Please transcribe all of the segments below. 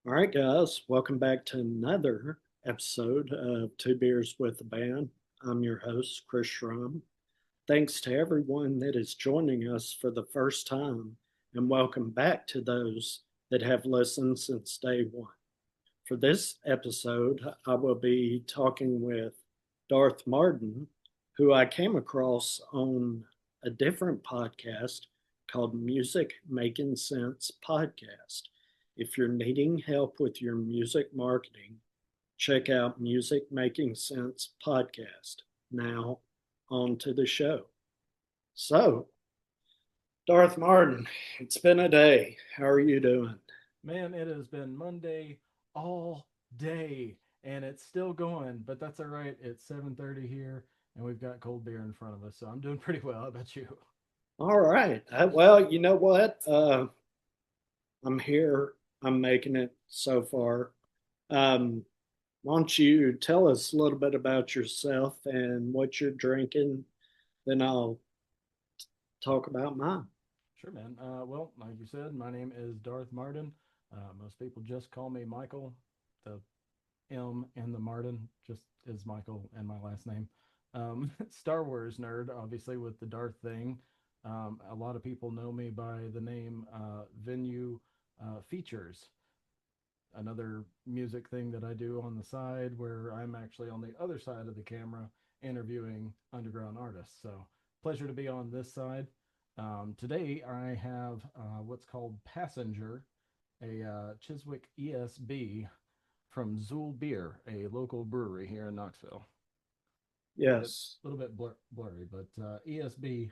All right, guys, welcome back to another episode of Two Beers with a Band. I'm your host, Chris Schrum. Thanks to everyone that is joining us for the first time, and welcome back to those that have listened since day one. For this episode, I will be talking with Darth Marden, who I came across on a different podcast called Music Making Sense Podcast. If you're needing help with your music marketing, check out Music Making Sense Podcast. Now, on to the show. So, Darth Marden, it's been a day. How are you doing? Man, it has been Monday all day and it's still going, but that's all right. It's 7:30 here and we've got cold beer in front of us, so I'm doing pretty well. How about you? All right. Well, you know what? I'm here. I'm making it so far. Um, why don't you tell us a little bit about yourself and what you're drinking? Then I'll talk about mine. Sure, man. Well, like you said, my name is Darth Marden. Most people just call me Michael. The M in the Marden just is Michael and my last name. Star Wars nerd, obviously, with the Darth thing. A lot of people know me by the name Venue Features, another music thing that I do on the side where I'm actually on the other side of the camera interviewing underground artists. So, pleasure to be on this side. Today, I have what's called Passenger, a Chiswick ESB from Zool Beer, a local brewery here in Knoxville. Yes, A little bit blurry, but ESB.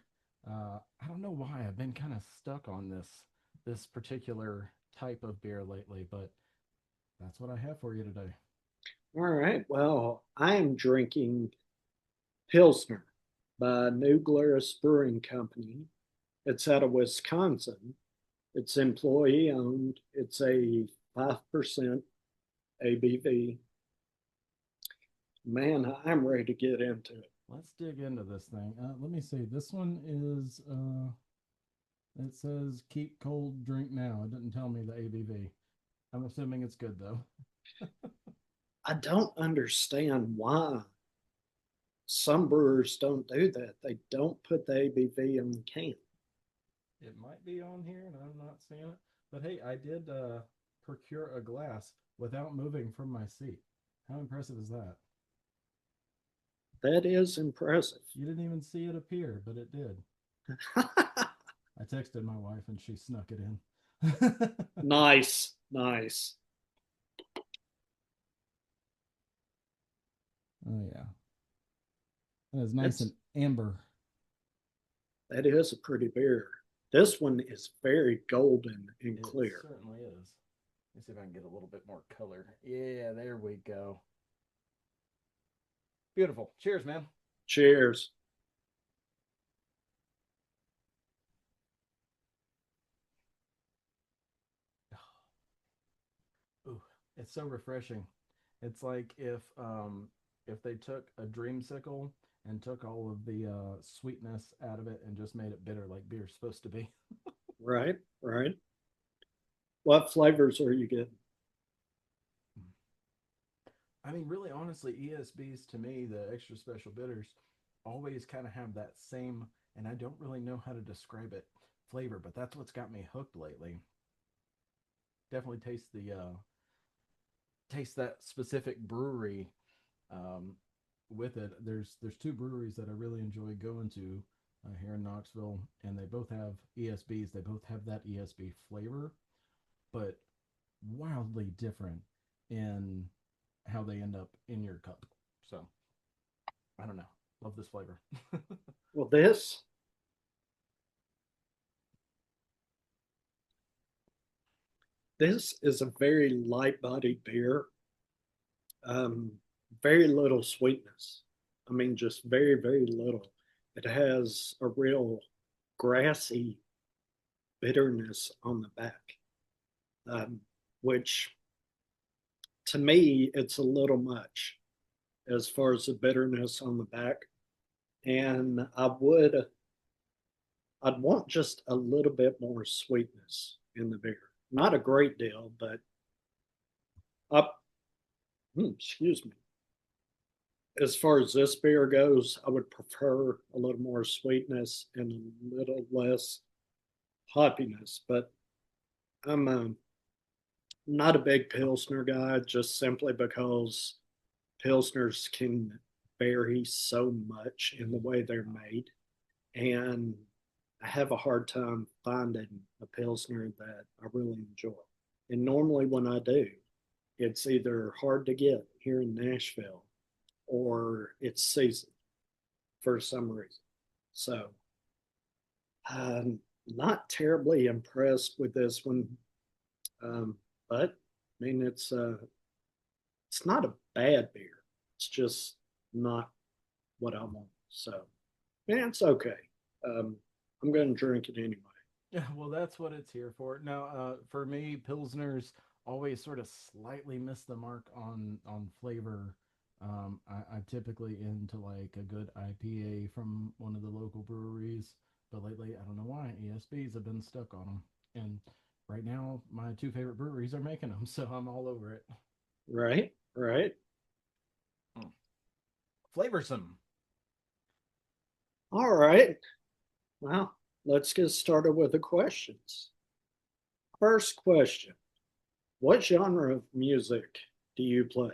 I don't know why I've been kind of stuck on this particular type of beer lately, but that's what I have for you today. all right. Well, I am drinking Pilsner by New Glarus Brewing Company. It's out of Wisconsin. It's employee owned. It's a 5% ABV. Man, I'm ready to get into it. Let's dig into this thing. Let me see. This one is it says keep cold, drink now. It didn't tell me the ABV. I'm assuming it's good though. I don't understand why some brewers don't do that. They don't put the ABV on the can. It might be on here and I'm not seeing it. But hey, I did procure a glass without moving from my seat. How impressive is that? That is impressive. You didn't even see it appear, but it did. I texted my wife and she snuck it in. Nice, nice. Oh yeah. That is nice and That's amber. that is a pretty beer. This one is very golden and It clear. certainly is. Let me see if I can get a little bit more color. Yeah, there we go. Beautiful. Cheers, man. Cheers. Ooh, it's so refreshing. It's like if they took a dreamsicle and took all of the sweetness out of it and just made it bitter like beer's supposed to be. Right, right. What flavors are you getting? I mean, really, honestly, ESBs to me, the extra special bitters, always kind of have that same, and I don't really know how to describe it, flavor, but that's what's got me hooked lately. Definitely taste that specific brewery um, with it. There's two breweries that I really enjoy going to here in Knoxville, and they both have ESBs. They both have that ESB flavor, but wildly different in how they end up in your cup. So I don't know. Love this flavor. Well, this is a very light bodied beer. Um, very little sweetness. I mean, just very, very little. It has a real grassy bitterness on the back, um, which to me, it's a little much as far as the bitterness on the back. And I'd want just a little bit more sweetness in the beer. Not a great deal, but Up, excuse me. As far as this beer goes, I would prefer a little more sweetness and a little less hoppiness, but I'm not a big Pilsner guy just simply because Pilsners can vary so much in the way they're made. And I have a hard time finding a Pilsner that I really enjoy. And normally, when I do, it's either hard to get here in Nashville or it's seasoned for some reason. So I'm not terribly impressed with this one, but I mean it's not a bad beer. It's just not what I want. So yeah, it's okay. Um, I'm going to drink it anyway. Yeah, well, that's what it's here for. Now, for me, Pilsners always sort of slightly miss the mark on flavor. I'm typically into like a good IPA from one of the local breweries, but lately I don't know why ESBs have been stuck on them. And right now, my two favorite breweries are making them, so I'm all over it. Right, right. Mm. Flavorsome. All right. Well, let's get started with the questions. First question: what genre of music do you play?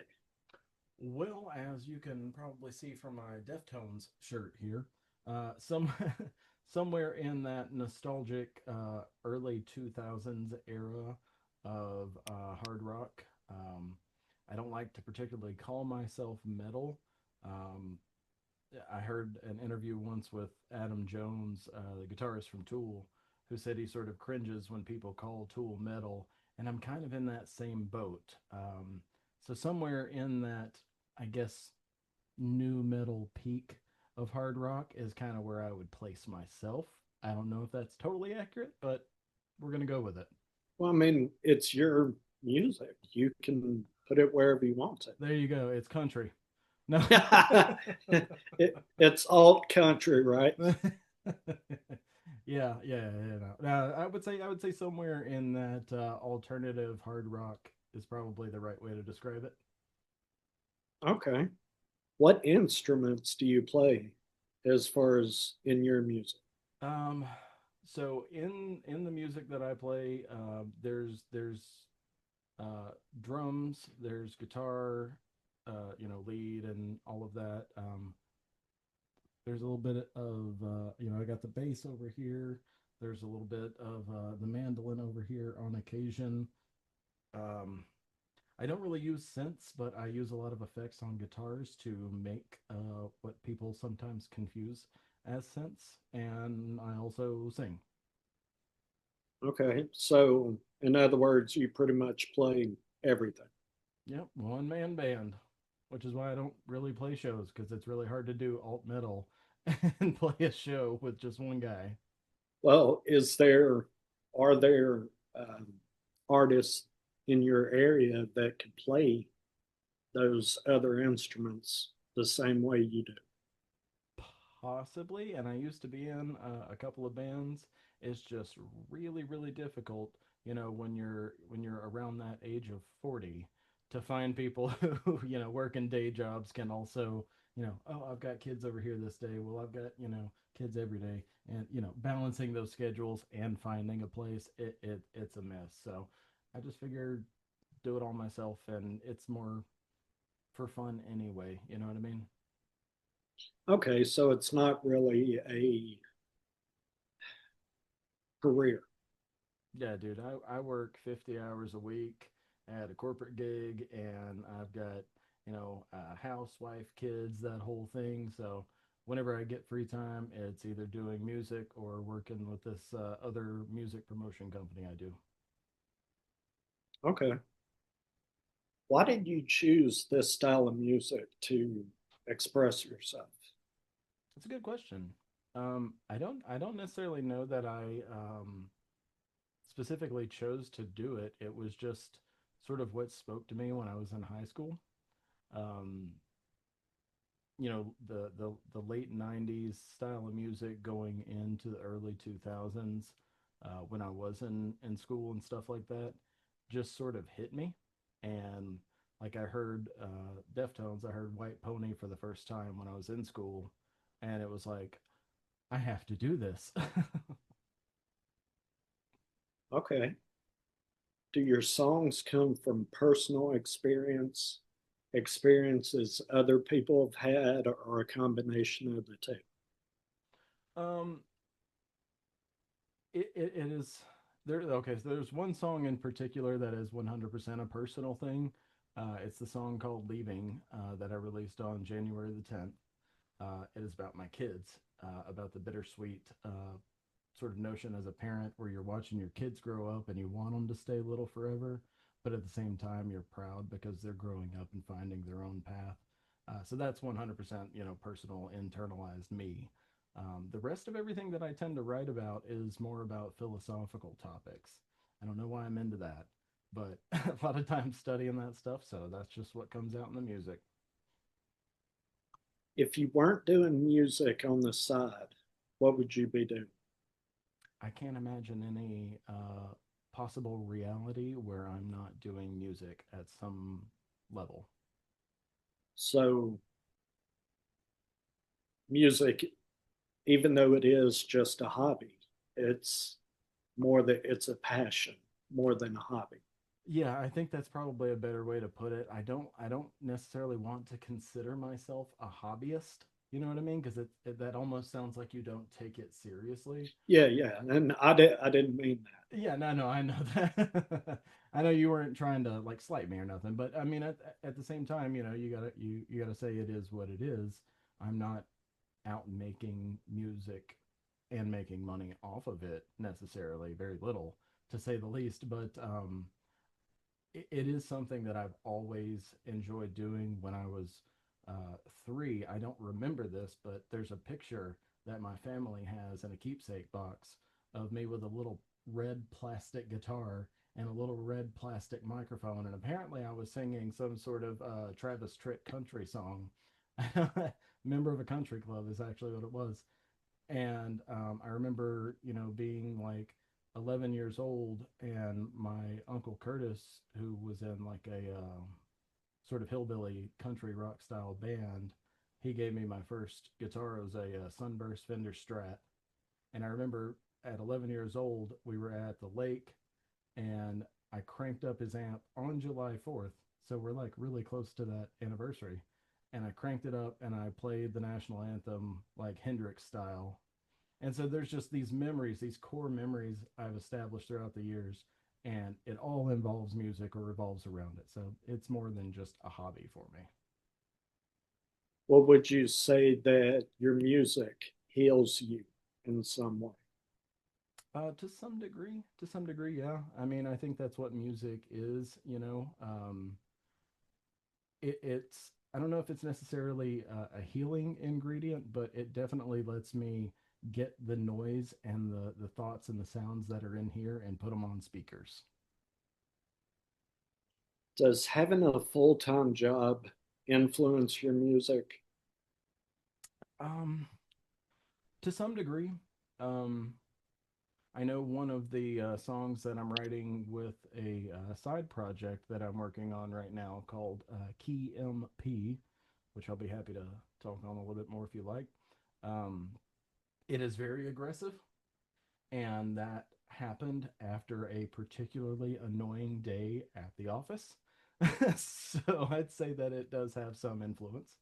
Well, as you can probably see from my Deftones shirt here, some somewhere in that nostalgic early 2000s era of hard rock. I don't like to particularly call myself metal. Um, I heard an interview once with Adam Jones, the guitarist from Tool, who said he sort of cringes when people call Tool metal, and I'm kind of in that same boat. So somewhere in that, I guess, new metal peak of hard rock is kind of where I would place myself. I don't know if that's totally accurate, but we're gonna go with it. Well, I mean, it's your music. You can put it wherever you want There you go. It's country. No. it. It's alt country, right? Yeah, yeah, yeah. No. I would say somewhere in that alternative hard rock is probably the right way to describe it. Okay. What instruments do you play as far as in your music? Um, so in the music that I play, there's drums, there's guitar, lead and all of that. There's a little bit of I got the bass over here. There's a little bit of the mandolin over here on occasion. Um, I don't really use synths, but I use a lot of effects on guitars to make what people sometimes confuse as synths, and I also sing. Okay. So, in other words, you pretty much play everything. Yep, one man band, which is why I don't really play shows because it's really hard to do alt metal and play a show with just one guy. Well, are there um, artists in your area that could play those other instruments the same way you do? Possibly, and I used to be in a couple of bands. It's just really, really difficult, when you're around that age of 40 to find people who, working day jobs can also, oh, I've got kids over here this day. Well, I've got, kids every day. And, balancing those schedules and finding a place, it's a mess. So I just figured do it all myself and it's more for fun anyway. You know what I mean? Okay, so it's not really a career. Yeah, dude, I work 50 hours a week at a corporate gig, and I've got, a housewife, kids, that whole thing. So whenever I get free time, it's either doing music or working with this other music promotion company I do. Okay. Why did you choose this style of music to express yourself? It's a good question. I don't necessarily know that I specifically chose to do it. It was just sort of what spoke to me when I was in high school. Um, the late 90s style of music going into the early 2000s, when I was in school and stuff like that, just sort of hit me. And Like I heard Deftones, I heard White Pony for the first time when I was in school, and it was like I have to do this. Okay. Do your songs come from personal experiences other people have had, or a combination of the two? um, it is there. Okay, so there's one song in particular that is 100% a personal thing. It's the song called "Leaving" that I released on January the 10th. It is about my kids, about the bittersweet sort of notion as a parent where you're watching your kids grow up and you want them to stay little forever, but at the same time you're proud because they're growing up and finding their own path. So that's 100%, personal, internalized me. The rest of everything that I tend to write about is more about philosophical topics. I don't know why I'm into that, but a lot of times studying that stuff, so that's just what comes out in the music. If you weren't doing music on the side, what would you be doing? I can't imagine any possible reality where I'm not doing music at some level. So, music, even though it is just a hobby, it's more that it's a passion more than a hobby. Yeah, I think that's probably a better way to put it. I don't necessarily want to consider myself a hobbyist. You know what I mean? Because that almost sounds like you don't take it seriously. Yeah, yeah, and I didn't mean that. Yeah, no, I know that. I know you weren't trying to like slight me or nothing, but I mean at the same time, you gotta say it is what it is. I'm not out making music and making money off of it necessarily, very little to say the least, but it is something that I've always enjoyed doing. When I was 3, I don't remember this, but there's a picture that my family has in a keepsake box of me with a little red plastic guitar and a little red plastic microphone. And apparently, I was singing some sort of Travis Tritt country song. Member of a country club is actually what it was. And I remember, being like 11 years old, and my uncle Curtis, who was in like a sort of hillbilly country rock style band, he gave me my first guitar. It was a Sunburst Fender Strat. And I remember at 11 years old, we were at the lake, and I cranked up his amp on July 4th. So we're like really close to that anniversary. And I cranked it up and I played the national anthem like Hendrix style. And so there's just these memories, these core memories I've established throughout the years, and it all involves music or revolves around it. So it's more than just a hobby for me. What would you say that your music heals you in some way? To some degree, yeah. I mean, I think that's what music is. It's I don't know if it's necessarily a healing ingredient, but it definitely lets me get the noise and the thoughts and the sounds that are in here and put them on speakers. Does having a full-time job influence your music? Um, to some degree, um, I know one of the songs that I'm writing with a side project that I'm working on right now called Key MP, which I'll be happy to talk on a little bit more if you like. Um, it is very aggressive, and that happened after a particularly annoying day at the office. So I'd say that it does have some influence.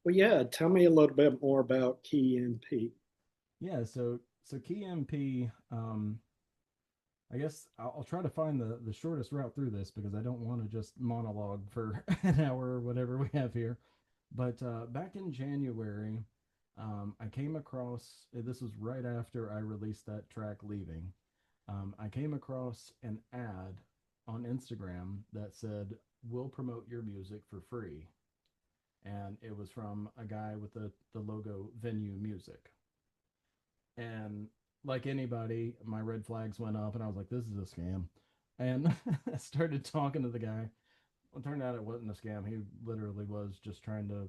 Well, yeah, tell me a little bit more about Key NP. Yeah, so Key MP, I guess I'll try to find the shortest route through this because I don't want to just monologue for an hour or whatever we have here. But back in January, I came across this was right after I released that track "Leaving." I came across an ad on Instagram that said, "We'll promote your music for free," and it was from a guy with the logo Venue Music. And like anybody, my red flags went up, and I was like, "This is a scam." And I started talking to the guy. Well, it turned out it wasn't a scam. He literally was just trying to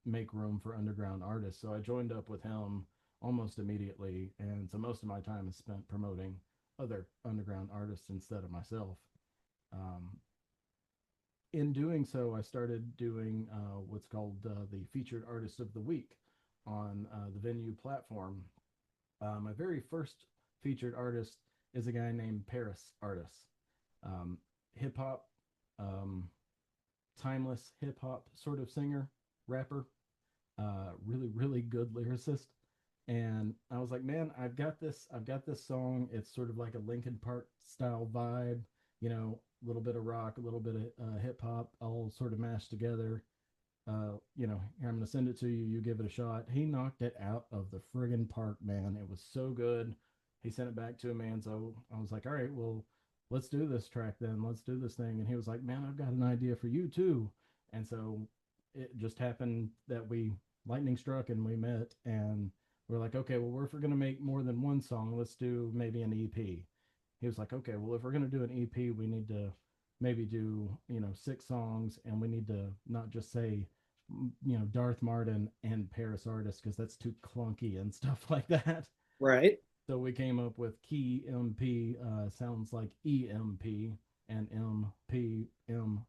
make room for underground artists. So I joined up with him almost immediately, and so most of my time is spent promoting other underground artists instead of myself. Um, in doing so, I started doing what's called the featured artist of the week on the venue platform. My very first featured artist is a guy named Paris Artist, hip hop, um, timeless hip hop sort of singer, rapper, really really good lyricist. And I was like, man, I've got this song. It's sort of like a Linkin Park style vibe, a little bit of rock, a little bit of hip hop, all sort of mashed together. Here, I'm gonna send it to you. You give it a shot. He knocked it out of the friggin' park, man. It was so good. He sent it back to me, and so I was like, all right, well, let's do this track then. Let's do this thing. And he was like, man, I've got an idea for you too. And so it just happened that we lightning struck and we met, and we're like, okay, well, if we're gonna make more than one song, let's do maybe an EP. He was like, okay, well, if we're gonna do an EP, we need to maybe do 6 songs, and we need to not just say Darth Marden and Paris Artist because that's too clunky and stuff like that. Right. So we came up with Key MP, sounds like EMP, and M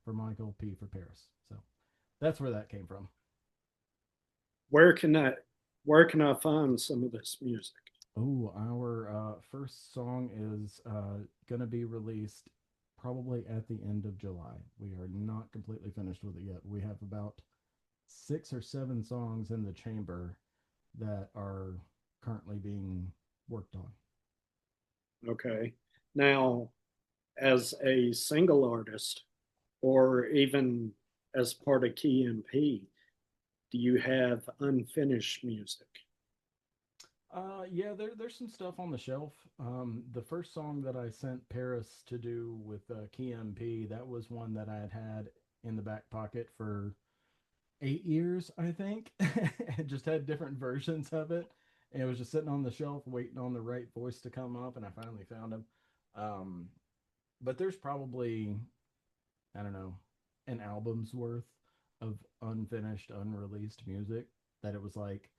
for Michael, P for Paris. So that's where that came from. Where can I where can I find some of this music? Oh, our first song is going to be released probably at the end of July. We are not completely finished with it yet. We have about 6 or 7 songs in the chamber that are currently being worked on. Okay. Now, as a single artist or even as part of Key MP, do you have unfinished music? Yeah, there's some stuff on the shelf. The first song that I sent Paris to do with Key MP, that was one that I had in the back pocket for 8 years, I think. It just had different versions of it. And it was just sitting on the shelf waiting on the right voice to come up, and I finally found him. Um, but there's probably, I don't know, an album's worth of unfinished, unreleased music that it was like,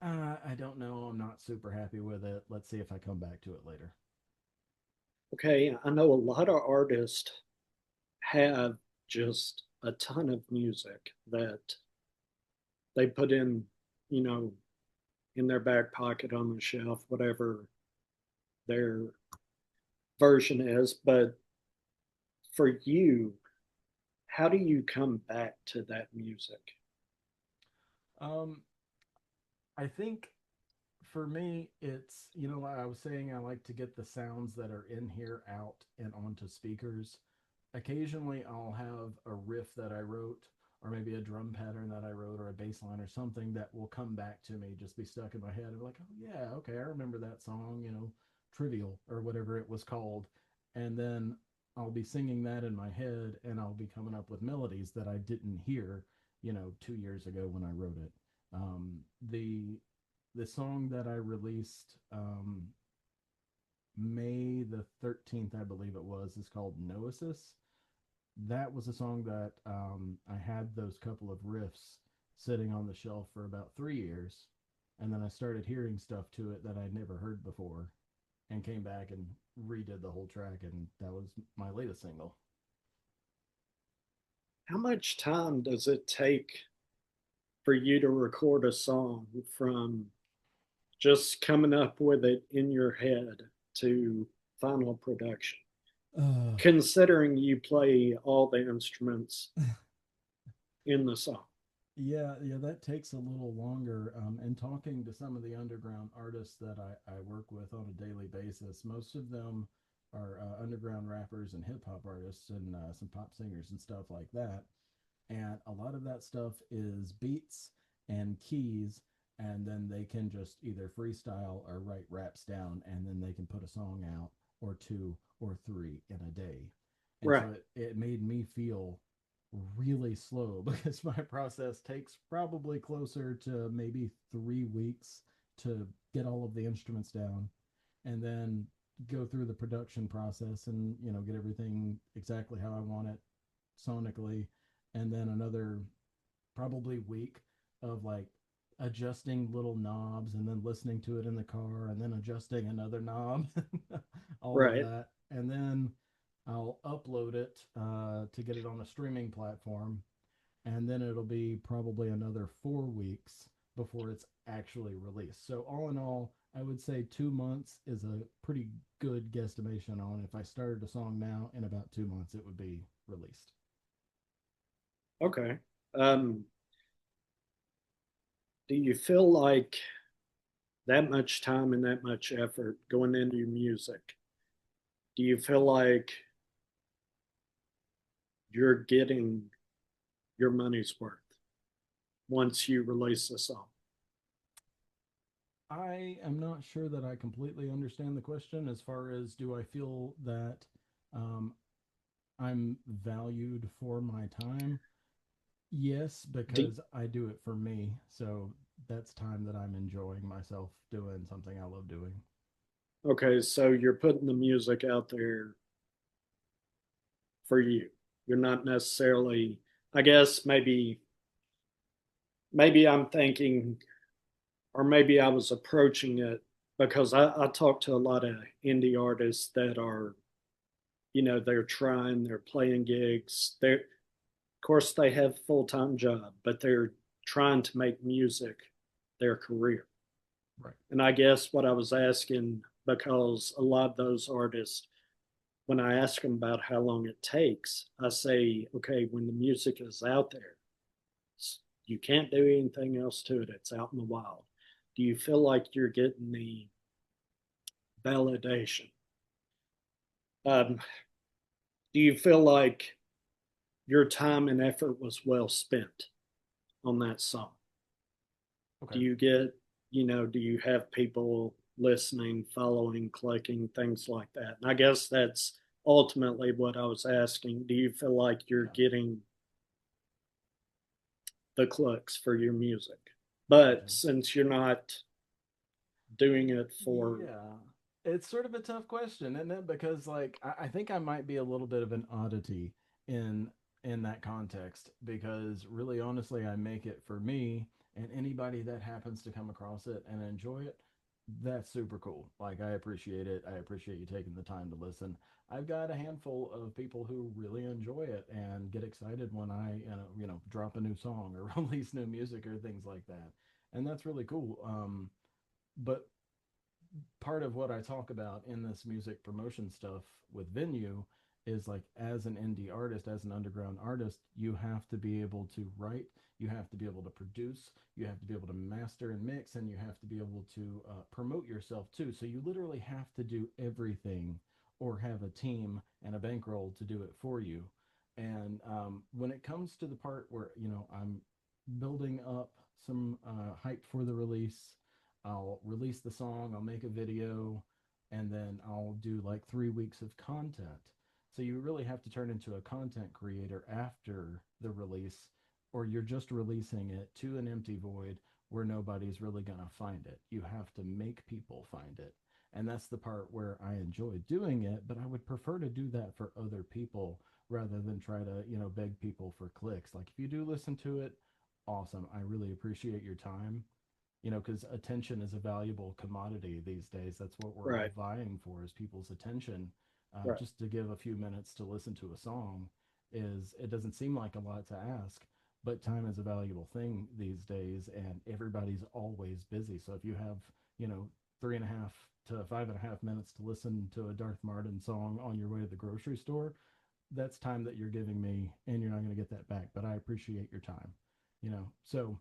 I don't know, I'm not super happy with it. Let's see if I come back to it later. Okay, I know a lot of artists have just a ton of music that they put you know, in their back pocket on the shelf, whatever their version is. But for you, how do you come back to that music? Um, I think for me, it's, like I was saying, I like to get the sounds that are in here out and onto speakers. Occasionally, I'll have a riff that I wrote, or maybe a drum pattern that I wrote, or a bass line or something that will come back to me, just be stuck in my head. I'm like, oh, yeah, okay, I remember that song, Trivial or whatever it was called. And then I'll be singing that in my head, and I'll be coming up with melodies that I didn't hear, 2 years ago when I wrote it. The song that I released May the 13th, I believe it was, is called Noesis. That was a song that I had those couple of riffs sitting on the shelf for about 3 years. And then I started hearing stuff to it that I'd never heard before and came back and redid the whole track. And that was my latest single. How much time does it take for you to record a song from just coming up with it in your head to final production? Uh, Considering you play all the instruments in the song. yeah, that takes a little longer. And talking to some of the underground artists that I work with on a daily basis, most of them are underground rappers and hip hop artists and some pop singers and stuff like that. And a lot of that stuff is beats and keys, and then they can just either freestyle or write raps down, and then they can put a song out or two or three in a day. And Right. so it made me feel really slow because my process takes probably closer to maybe 3 weeks to get all of the instruments down and then go through the production process and get everything exactly how I want it sonically, and then another probably week of like adjusting little knobs and then listening to it in the car and then adjusting another knob, all of Right. that. And then I'll upload it to get it on a streaming platform, and then it'll be probably another 4 weeks before it's actually released. So all in all, I would say 2 months is a pretty good guesstimation on if I started a song now, in about 2 months it would be released. Okay. Um, do you feel like that much time and that much effort going into your music, do you feel like you're getting your money's worth once you release a song? I am not sure that I completely understand the question as far as do I feel that um, I'm valued for my time? Yes, Do, because I do it for me. So that's time that I'm enjoying myself doing something I love doing. okay, so you're putting the music out there for you. You're not necessarily, I guess maybe I'm thinking, or maybe I was approaching it because I talk to a lot of indie artists that are, they're trying, they're playing gigs. They're, of course, they have full-time job, but they're trying to make music their career. Right. And I guess what I was asking, because a lot of those artists, when I ask them about how long it takes, I say, okay, when the music is out there, you can't do anything else to it. It's out in the wild. Do you feel like you're getting the validation? Um, do you feel like your time and effort was well spent on that song? Do Okay. you get, do you have people listening, following, clicking, things like that? And I guess that's ultimately what I was asking. Do you feel like you're Yeah. getting the clicks for your music? But Gotcha. since you're not doing it for, Yeah. It's sort of a tough question, isn't it? Because like I think I might be a little bit of an oddity in in that context because really honestly I make it for me and anybody that happens to come across it and enjoy it, that's super cool. Like I appreciate it. I appreciate you taking the time to listen. I've got a handful of people who really enjoy it and get excited when I drop a new song or release new music or things like that. And that's really cool. But part of what I talk about in this music promotion stuff with Venue is like as an indie artist, as an underground artist, you have to be able to write, you have to be able to produce, you have to be able to master and mix, and you have to be able to promote yourself too. So you literally have to do everything or have a team and a bankroll to do it for you. And when it comes to the part where, I'm building up some hype for the release, I'll release the song, I'll make a video, and then I'll do like 3 weeks of content. So you really have to turn into a content creator after the release, or you're just releasing it to an empty void where nobody's really going to find it. You have to make people find it. And that's the part where I enjoy doing it, but I would prefer to do that for other people rather than try to, beg people for clicks. Like if you do listen to it, awesome. I really appreciate your time, because attention is a valuable commodity these days. That's what we're all right, vying for is people's attention. right, Just to give a few minutes to listen to a song is it doesn't seem like a lot to ask, but time is a valuable thing these days, and everybody's always busy. So if you have, 3.5 to 5.5 minutes to listen to a Darth Marden song on your way to the grocery store, that's time that you're giving me, and you're not going to get that back. But I appreciate your time. So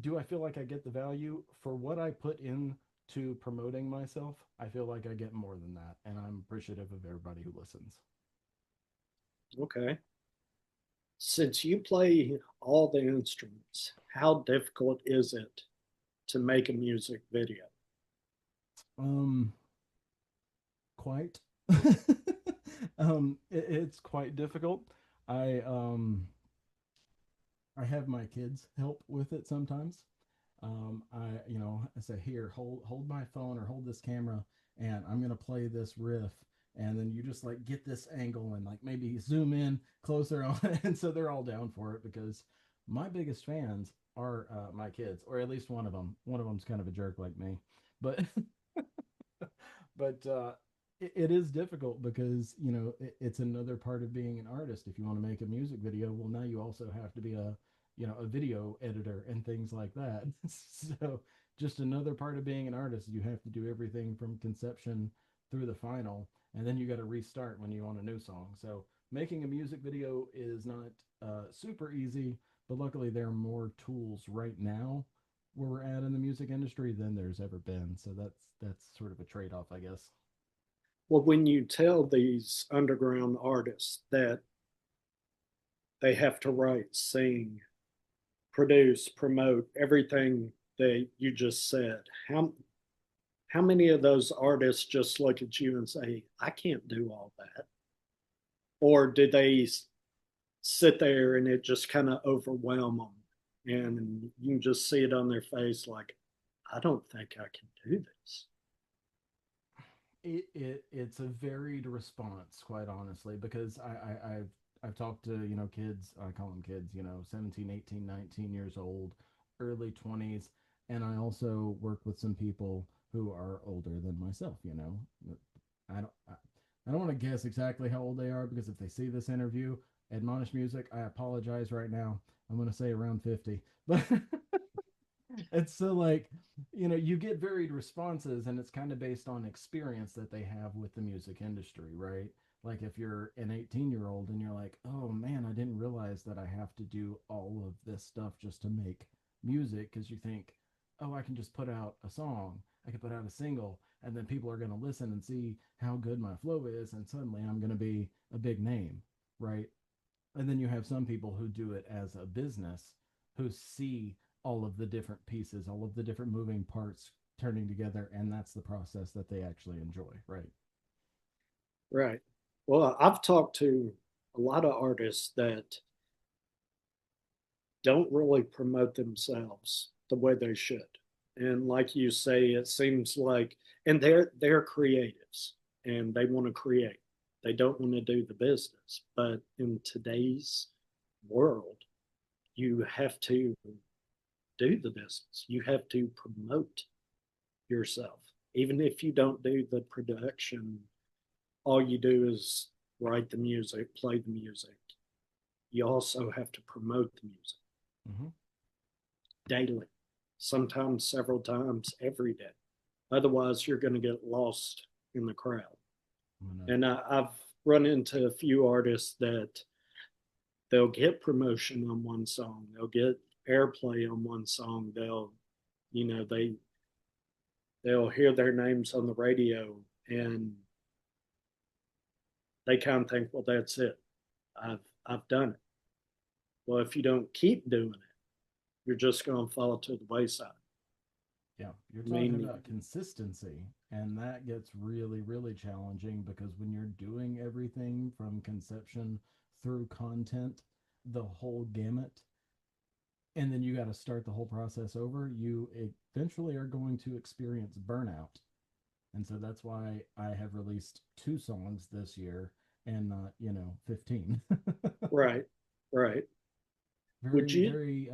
do I feel like I get the value for what I put in to promoting myself? I feel like I get more than that, and I'm appreciative of everybody who listens. okay. Since you play all the instruments, how difficult is it to make a music video? Um, quite. It's quite difficult. I um I have my kids help with it sometimes. I say, here, hold my phone or hold this camera, and I'm gonna play this riff, and then you just like get this angle and like maybe zoom in closer on it, and so they're all down for it because my biggest fans are my kids, or at least one of them. One of them's kind of a jerk like me, but but it is difficult because it's another part of being an artist. If you want to make a music video, well, now you also have to be a video editor and things like that. So just another part of being an artist, you have to do everything from conception through the final, and then you got to restart when you want a new song. So making a music video is not super easy, but luckily there are more tools right now where we're at in the music industry than there's ever been. So that's sort of a trade-off, I guess. Well, when you tell these underground artists that they have to write, sing, produce, promote everything that you just said, how many of those artists just look at you and say, I can't do all that? Or do they sit there and it just kind of overwhelm them? And you can just see it on their face like, I don't think I can do this. It's a varied response, quite honestly, because I've talked to kids. I call them kids, 17, 18, 19 years old, early 20s, and I also work with some people who are older than myself. I don't I, I don't want to guess exactly how old they are, because if they see this interview, Admonish Music, I apologize right now. I'm going to say around 50, but and so, like, you get varied responses, and it's kind of based on experience that they have with the music industry, right? Like, if you're an 18-year-old and you're like, oh man, I didn't realize that I have to do all of this stuff just to make music, because you think, oh, I can just put out a song, I can put out a single, and then people are going to listen and see how good my flow is, and suddenly I'm going to be a big name, right? And then you have some people who do it as a business, who see all of the different pieces, all of the different moving parts turning together, and that's the process that they actually enjoy, right? Right. Well, I've talked to a lot of artists that don't really promote themselves the way they should. And like you say, it seems like, and they're creatives and they want to create. They don't want to do the business. But in today's world, you have to do the business. You have to promote yourself. Even if you don't do the production, all you do is write the music, play the music. You also have to promote the music Mm-hmm. daily, sometimes several times every day. Otherwise, you're going to get lost in the crowd. And I've run into a few artists that they'll get promotion on one song, they'll get airplay on one song, you know, they'll hear their names on the radio, and they kind of think, well, that's it. I've done it. Well, if you don't keep doing it, you're just going to fall to the wayside. Yeah, you're I talking mean, about consistency, and that gets really, really challenging, because when you're doing everything from conception through content, the whole gamut, and then you got to start the whole process over, you eventually are going to experience burnout. And so that's why I have released two songs this year and not, 15. right, right. Would Very, you? very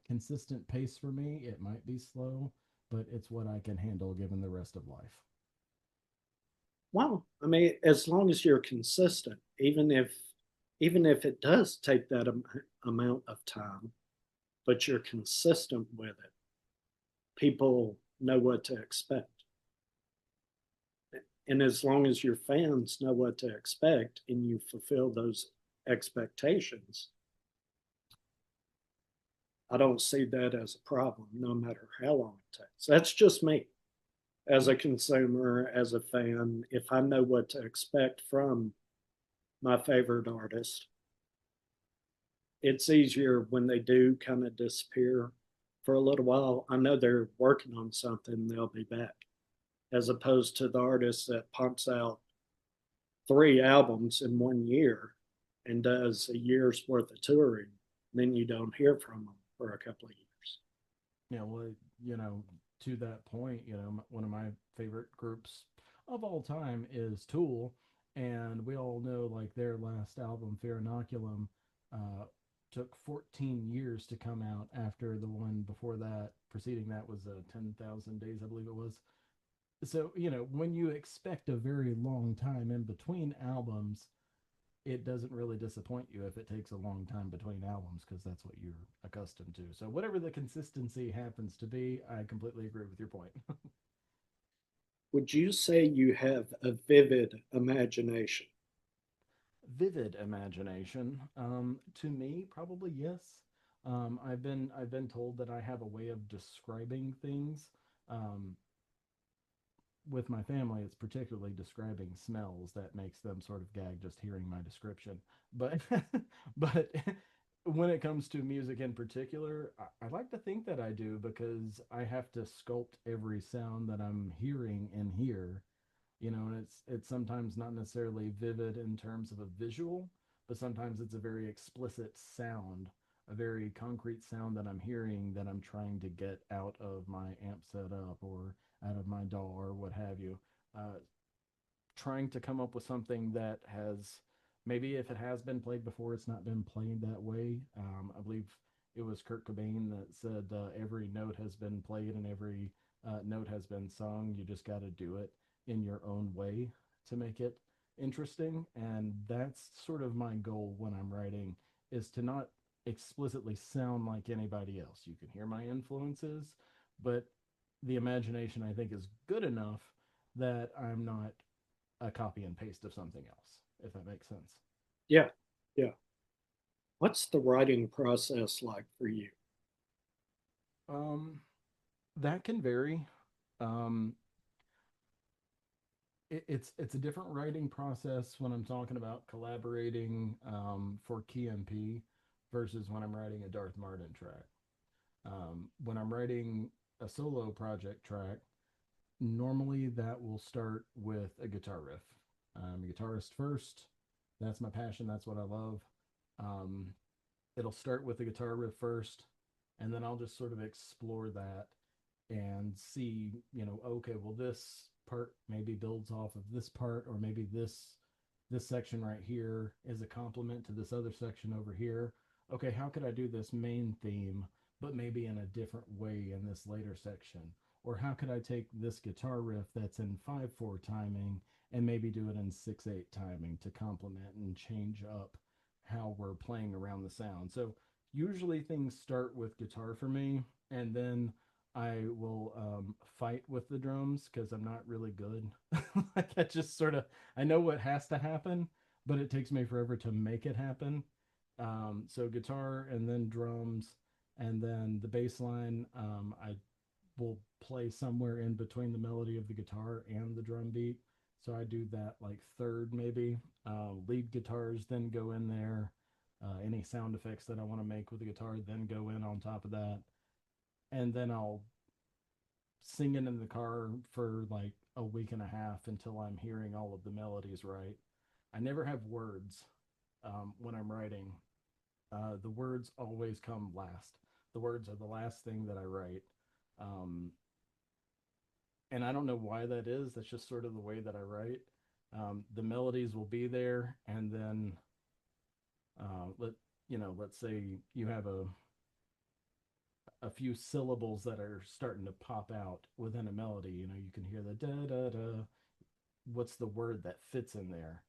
consistent pace for me. It might be slow, but it's what I can handle given the rest of life. Well, I mean, as long as you're consistent, even if it does take that amount of time, but you're consistent with it, people know what to expect. And as long as your fans know what to expect and you fulfill those expectations, I don't see that as a problem, no matter how long it takes. That's just me as a consumer, as a fan. If I know what to expect from my favorite artist, it's easier when they do kind of disappear for a little while. I know they're working on something, they'll be back, as opposed to the artist that pumps out 3 albums in 1 year and does a year's worth of touring. Then you don't hear from them for a couple of years. Yeah, well, to that point, one of my favorite groups of all time is Tool, and we all know, like, their last album, Fear Inoculum, uh, took 14 years to come out, after the one before that, preceding that was 10,000 Days, I believe it was. So, when you expect a very long time in between albums, it doesn't really disappoint you if it takes a long time between albums because that's what you're accustomed to. So, whatever the consistency happens to be, I completely agree with your point. Would you say you have a vivid imagination? Vivid imagination. To me, probably yes. I've been told that I have a way of describing things. Um, with my family, it's particularly describing smells that makes them sort of gag just hearing my description. But but when it comes to music in particular, I like to think that I do because I have to sculpt every sound that I'm hearing in here. And it's sometimes not necessarily vivid in terms of a visual, but sometimes it's a very explicit sound, a very concrete sound that I'm hearing that I'm trying to get out of my amp setup or out of my DAW or what have you. Uh, Trying to come up with something that has, maybe if it has been played before, it's not been played that way. I believe it was Kurt Cobain that said every note has been played and every note has been sung. You just got to do it in your own way to make it interesting. And that's sort of my goal when I'm writing, is to not explicitly sound like anybody else. You can hear my influences, but the imagination I think is good enough that I'm not a copy and paste of something else, if that makes sense. Yeah, yeah. What's the writing process like for you? Um, that can vary. Um, it's a different writing process when I'm talking about collaborating for Key MP versus when I'm writing a Darth Marden track. When I'm writing a solo project track, normally that will start with a guitar riff. I'm a guitarist first. That's my passion. That's what I love. Um, it'll start with the guitar riff first, and then I'll just sort of explore that and see, okay, well, this part maybe builds off of this part, or maybe this section right here is a complement to this other section over here. Okay, how could I do this main theme but maybe in a different way in this later section? Or how could I take this guitar riff that's in 5/4 timing and maybe do it in 6/8 timing to complement and change up how we're playing around the sound? So usually things start with guitar for me, and then I will fight with the drums because I'm not really good. Like I just sort of, I know what has to happen, but it takes me forever to make it happen. So guitar and then drums, and then the bass line. I will play somewhere in between the melody of the guitar and the drum beat. So I do that like third maybe. Lead guitars then go in there. Any sound effects that I want to make with the guitar then go in on top of that, and then I'll sing it in the car for like a week and a half until I'm hearing all of the melodies right. I never have words when I'm writing. The words always come last. The words are the last thing that I write. Um, and I don't know why that is. That's just sort of the way that I write. The melodies will be there, and then let's say you have a few syllables that are starting to pop out within a melody. You can hear the da da da. What's the word that fits in there?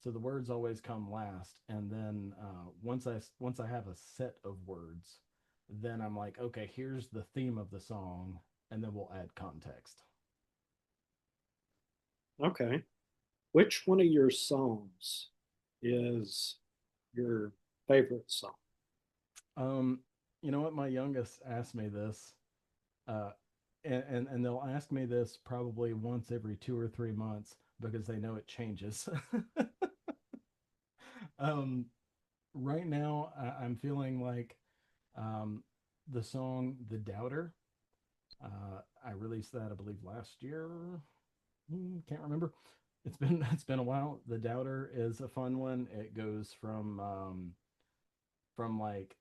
So the words always come last, and then once I have a set of words, then I'm like, okay, here's the theme of the song, and then we'll add context. Okay. Which one of your songs is your favorite song? Um, you know what? My youngest asked me this, uh, and they'll ask me this probably once every 2 or 3 months because they know it changes. um, right now, I'm feeling like um, the song "The Doubter." I released that, I believe, last year. Can't remember. It's been a while. The Doubter is a fun one. It goes from like,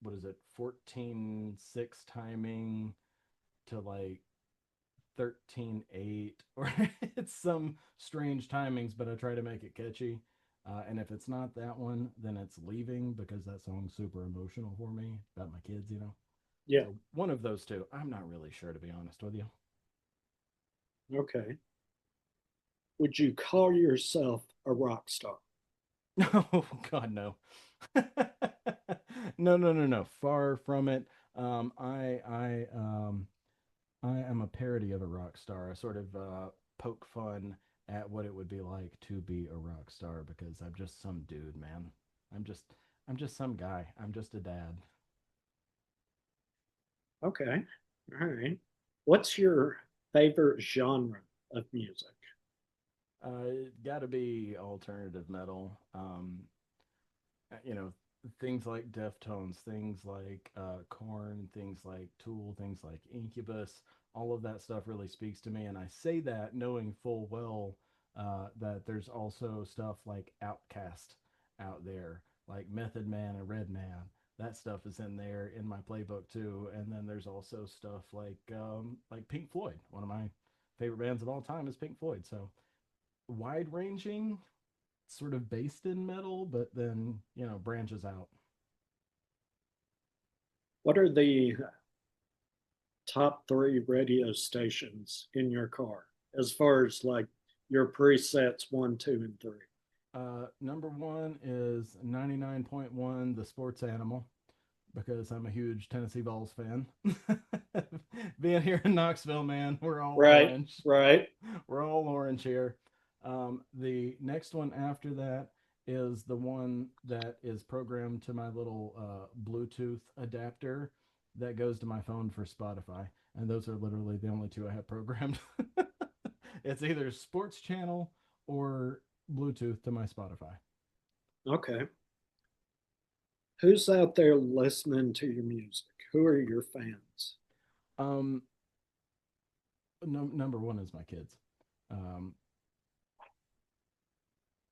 what is it, 14/6 timing to like 13/8, or it's some strange timings, but I try to make it catchy. And if it's not that one, then it's Leaving, because that song's super emotional for me about my kids. Yeah. So one of those two. I'm not really sure, to be honest with you. Okay. Would you call yourself a rock star? Oh God, no. No, no, no, no. Far from it. I am a parody of a rock star. I sort of poke fun at what it would be like to be a rock star because I'm just some dude, man. I'm just I'm just some guy. I'm just a dad. Okay. All right. What's your favorite genre of music? Got to be alternative metal. You know, things like Deftones, things like Korn, things like Tool, things like Incubus, all of that stuff really speaks to me. And I say that knowing full well that there's also stuff like Outcast out there, like Method Man and Redman. That stuff is in there in my playbook too. And then there's also stuff like Pink Floyd. One of my favorite bands of all time is Pink Floyd. So wide ranging, sort of based in metal, but then branches out. What are the top three radio stations in your car as far as like your presets one, two, and three? Number one is 99.1, the sports animal, because I'm a huge Tennessee Vols fan. Being here in Knoxville, man, we're all Right, orange. right. We're all orange here. The next one after that is the one that is programmed to my little Bluetooth adapter that goes to my phone for Spotify. And those are literally the only two I have programmed. It's either sports channel or Bluetooth to my Spotify. Okay. Who's out there listening to your music? Who are your fans? Um, no, number one is my kids. Um,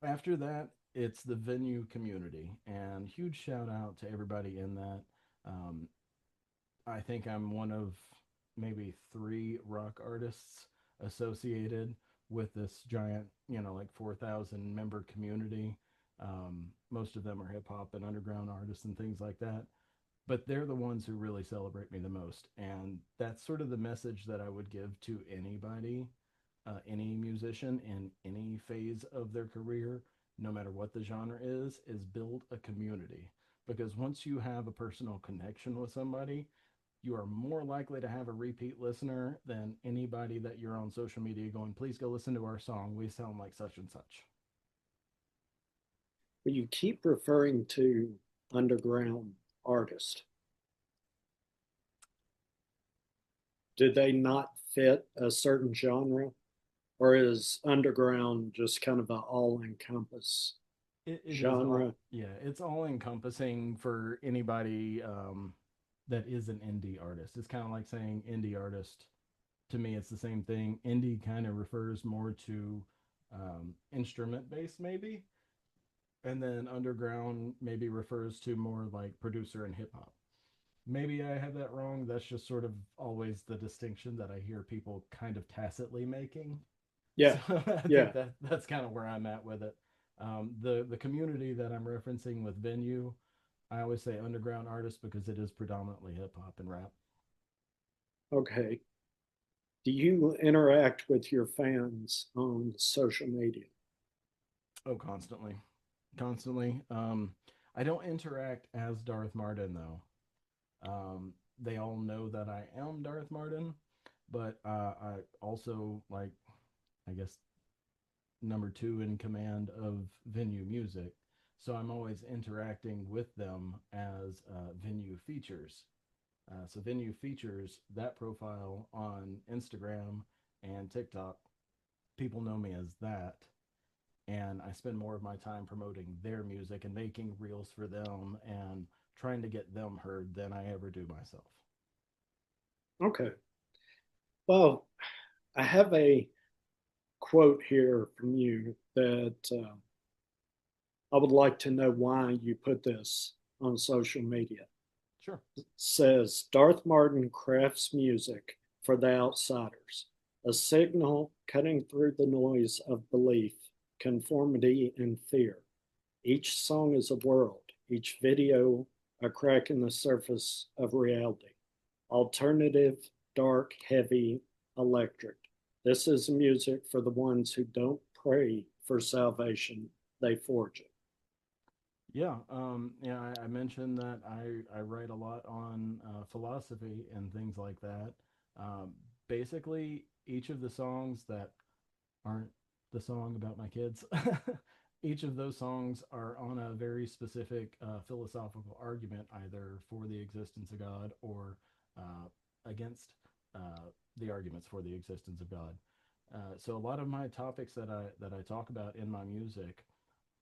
After that, it's the venue community, and huge shout out to everybody in that. Um, I think I'm one of maybe three rock artists associated with this giant, like 4,000 member community. Most of them are hip hop and underground artists and things like that, but they're the ones who really celebrate me the most. And that's sort of the message that I would give to anybody, any musician in any phase of their career, no matter what the genre is build a community. Because once you have a personal connection with somebody, you are more likely to have a repeat listener than anybody that you're on social media going, please go listen to our song. We sound like such and such. Well, you keep referring to underground artists. Do they not fit a certain genre? Or is underground just kind of an all encompass It is all, genre? yeah, it's all encompassing for anybody that is an indie artist. It's kind of like saying indie artist. To me, it's the same thing. Indie kind of refers more to instrument based, maybe, and then underground maybe refers to more like producer and hip hop. Maybe I have that wrong. That's just sort of always the distinction that I hear people kind of tacitly making. So Yeah, I think yeah. that's kind of where I'm at with it. The community that I'm referencing with venue, I always say underground artists because it is predominantly hip hop and rap. Okay. Do you interact with your fans on social media? Oh, constantly, constantly. I don't interact as Darth Marden though. They all know that I am Darth Marden, but I also like, I guess, number two in command of venue music. So I'm always interacting with them as venue features. So venue features that profile on Instagram and TikTok. People know me as that. And I spend more of my time promoting their music and making reels for them and trying to get them heard than I ever do myself. Okay. Well, I have a quote here from you that I would like to know why you put this on social media. Sure. It says Darth Martin crafts music for the outsiders, a signal cutting through the noise of belief, conformity, and fear. Each song is a world, each video a crack in the surface of reality. Alternative, dark, heavy, electric. This is music for the ones who don't pray for salvation, they forge it. Yeah, yeah. I mentioned that I write a lot on philosophy and things like that. Basically, each of the songs that aren't the song about my kids, each of those songs are on a very specific philosophical argument, either for the existence of God or against the arguments for the existence of God. So a lot of my topics that I talk about in my music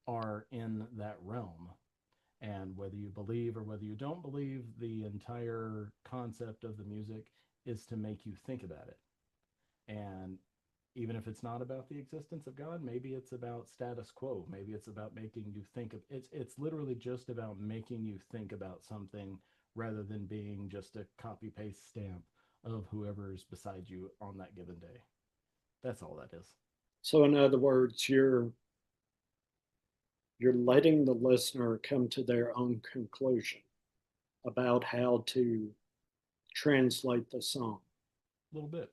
are in that realm. And whether you believe or whether you don't believe, the entire concept of the music is to make you think about it. And even if it's not about the existence of God, maybe it's about status quo. Maybe it's about making you think of it's literally just about making you think about something rather than being just a copy paste stamp of whoever's beside you on that given day. That's all that is. So, in other words, you're letting the listener come to their own conclusion about how to translate the song. A little bit.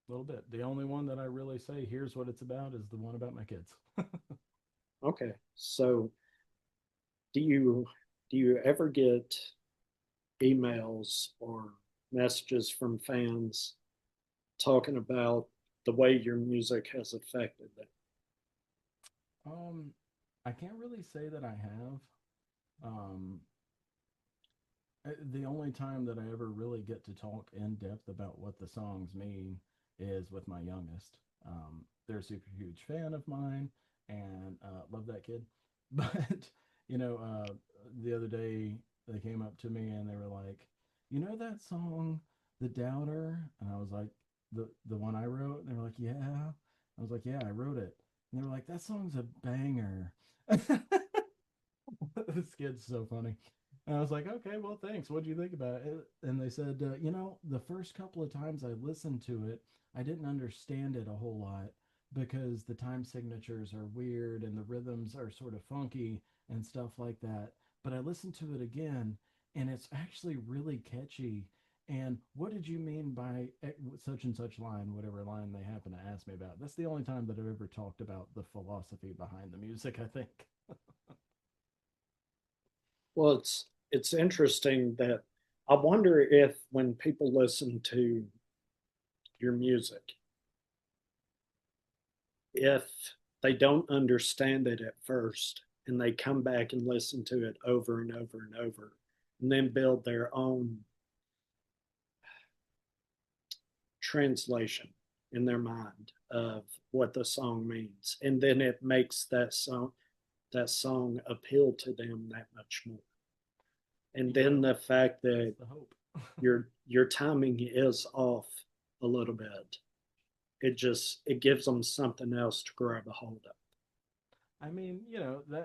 A little bit. The only one that I really say here's what it's about is the one about my kids. Okay. So, do you ever get emails or messages from fans talking about the way your music has affected them? um I can't really say that I have. Um the only time that I ever really get to talk in depth about what the songs mean is with my youngest. They're a super huge fan of mine and love that kid. But, you know, the other day they came up to me and they were like, you know that song, The Doubter? And I was like, the one I wrote? And they were like, yeah. I was like, yeah, I wrote it. And they were like, that song's a banger. This kid's so funny. And I was like, okay, well, thanks. What do you think about it? And they said, the first couple of times I listened to it, I didn't understand it a whole lot because the time signatures are weird and the rhythms are sort of funky and stuff like that. But I listened to it again and it's actually really catchy. And what did you mean by such and such line, whatever line they happen to ask me about? That's the only time that I've ever talked about the philosophy behind the music, I think. Well, it's interesting that I wonder if when people listen to your music, if they don't understand it at first and they come back and listen to it over and over and over and then build their own translation in their mind of what the song means, and then it makes that song appeal to them that much more. And You then know, the fact that's that the hope. your timing is off a little bit, it gives them something else to grab a hold of. I mean,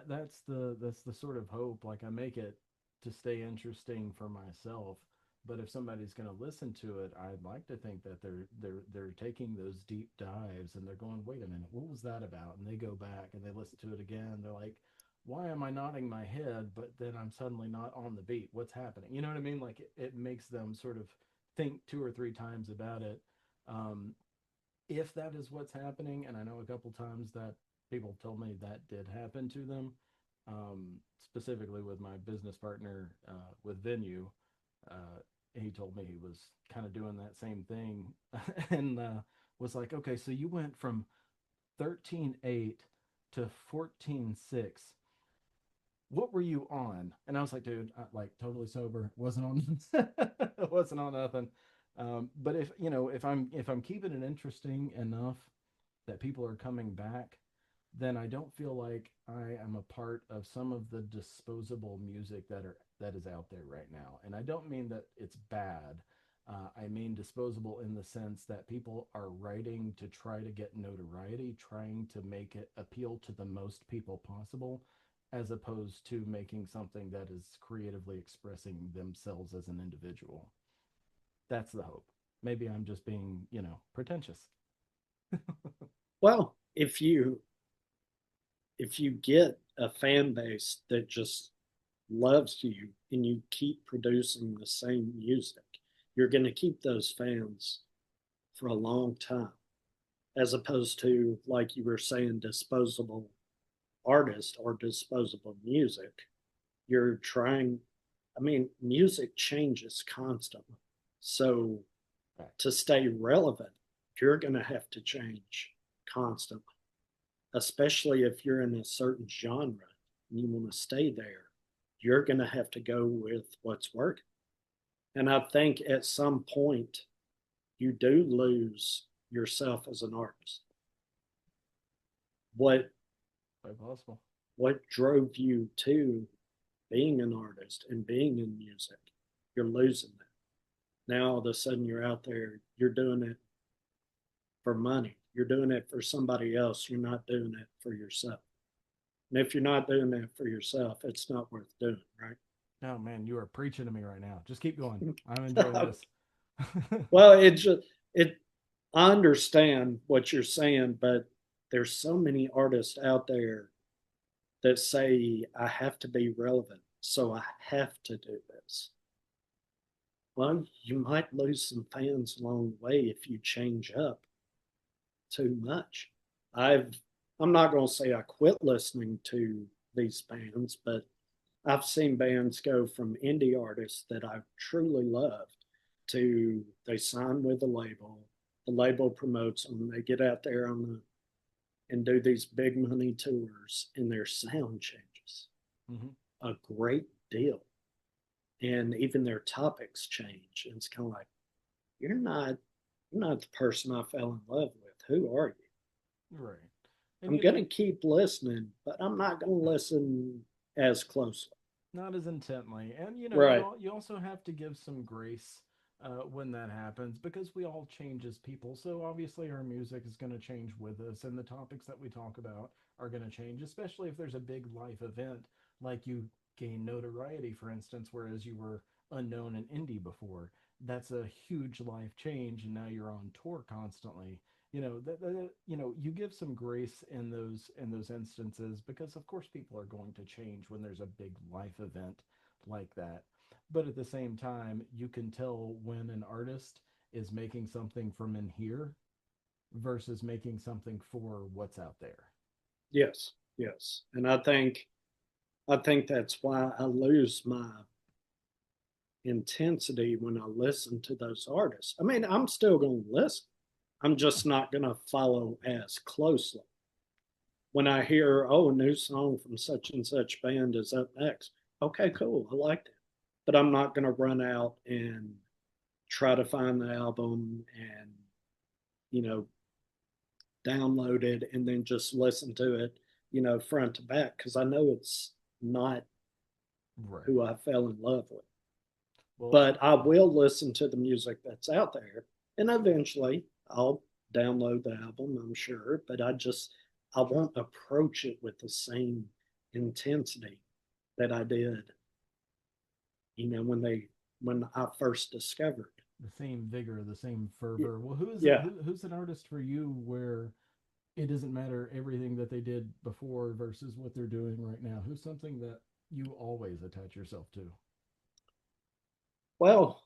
that's the sort of hope. Like I make it to stay interesting for myself, but if somebody's going to listen to it, I'd like to think that they're taking those deep dives and they're going, "Wait a minute, what was that about?" And they go back and they listen to it again. They're like, "Why am I nodding my head, but then I'm suddenly not on the beat? What's happening?" You know what I mean? Like it makes them sort of think two or three times about it. Um, if that is what's happening, and I know a couple times that people told me that did happen to them, specifically with my business partner with Venue. Uh, he told me he was kind of doing that same thing and was like, okay, so you went from 13.8 to 14.6. What were you on? And I was like, dude, like totally sober, wasn't on, wasn't on nothing. But if I'm keeping it interesting enough that people are coming back, then I don't feel like I am a part of some of the disposable music that is out there right now. And I don't mean that it's bad. I mean disposable in the sense that people are writing to try to get notoriety, trying to make it appeal to the most people possible, as opposed to making something that is creatively expressing themselves as an individual. That's the hope. Maybe I'm just being, pretentious. Well, if you get a fan base that just loves you and you keep producing the same music, you're going to keep those fans for a long time. as opposed to, like you were saying, disposable artist or disposable music. You're trying, I mean, music changes constantly. So Right. to stay relevant, you're going to have to change constantly, especially if you're in a certain genre and you want to stay there. You're going to have to go with what's working. And I think at some point, you do lose yourself as an artist. What Quite possible. what drove you to being an artist and being in music? You're losing that. Now all of a sudden you're out there, you're doing it for money. You're doing it for somebody else. You're not doing it for yourself. And if you're not doing that for yourself, it's not worth doing, right? Oh man, you are preaching to me right now. Just keep going. I'm enjoying this. Well, it just it I understand what you're saying, but there's so many artists out there that say I have to be relevant, so I have to do this. Well, you might lose some fans along the way if you change up too much. I've I'm not going to say I quit listening to these bands, but I've seen bands go from indie artists that I truly loved to they sign with a label. The label promotes them. They get out there on the and do these big money tours, and their sound changes Mm-hmm. a great deal, and even their topics change. And it's kind of like you're not the person I fell in love with. Who are you? Right. And I'm you know, gonna keep listening, but I'm not gonna listen as closely. not as intently. And you know, Right. you also have to give some grace when that happens because we all change as people. So obviously, our music is going to change with us, and the topics that we talk about are going to change, especially if there's a big life event like you gain notoriety, for instance, whereas you were unknown and indie before. That's a huge life change, and now you're on tour constantly. You know, you give some grace in those instances because of course people are going to change when there's a big life event like that, but at the same time you can tell when an artist is making something from in here versus making something for what's out there. Yes. Yes. And I think that's why I lose my intensity when I listen to those artists. I mean, I'm still going to listen. I'm just not going to follow as closely. When I hear, oh, a new song from such and such band is up next, okay, cool, I like that. But I'm not going to run out and try to find the album and, you know, download it and then just listen to it, front to back because I know it's not Right. who I fell in love with. Well, But I will listen to the music that's out there, and eventually I'll download the album, I'm sure. But I won't approach it with the same intensity that I did, when I first discovered. the same vigor, the same Y- fervor. Well, Yeah, who's an artist for you where it doesn't matter everything that they did before versus what they're doing right now? Who's something that you always attach yourself to? well,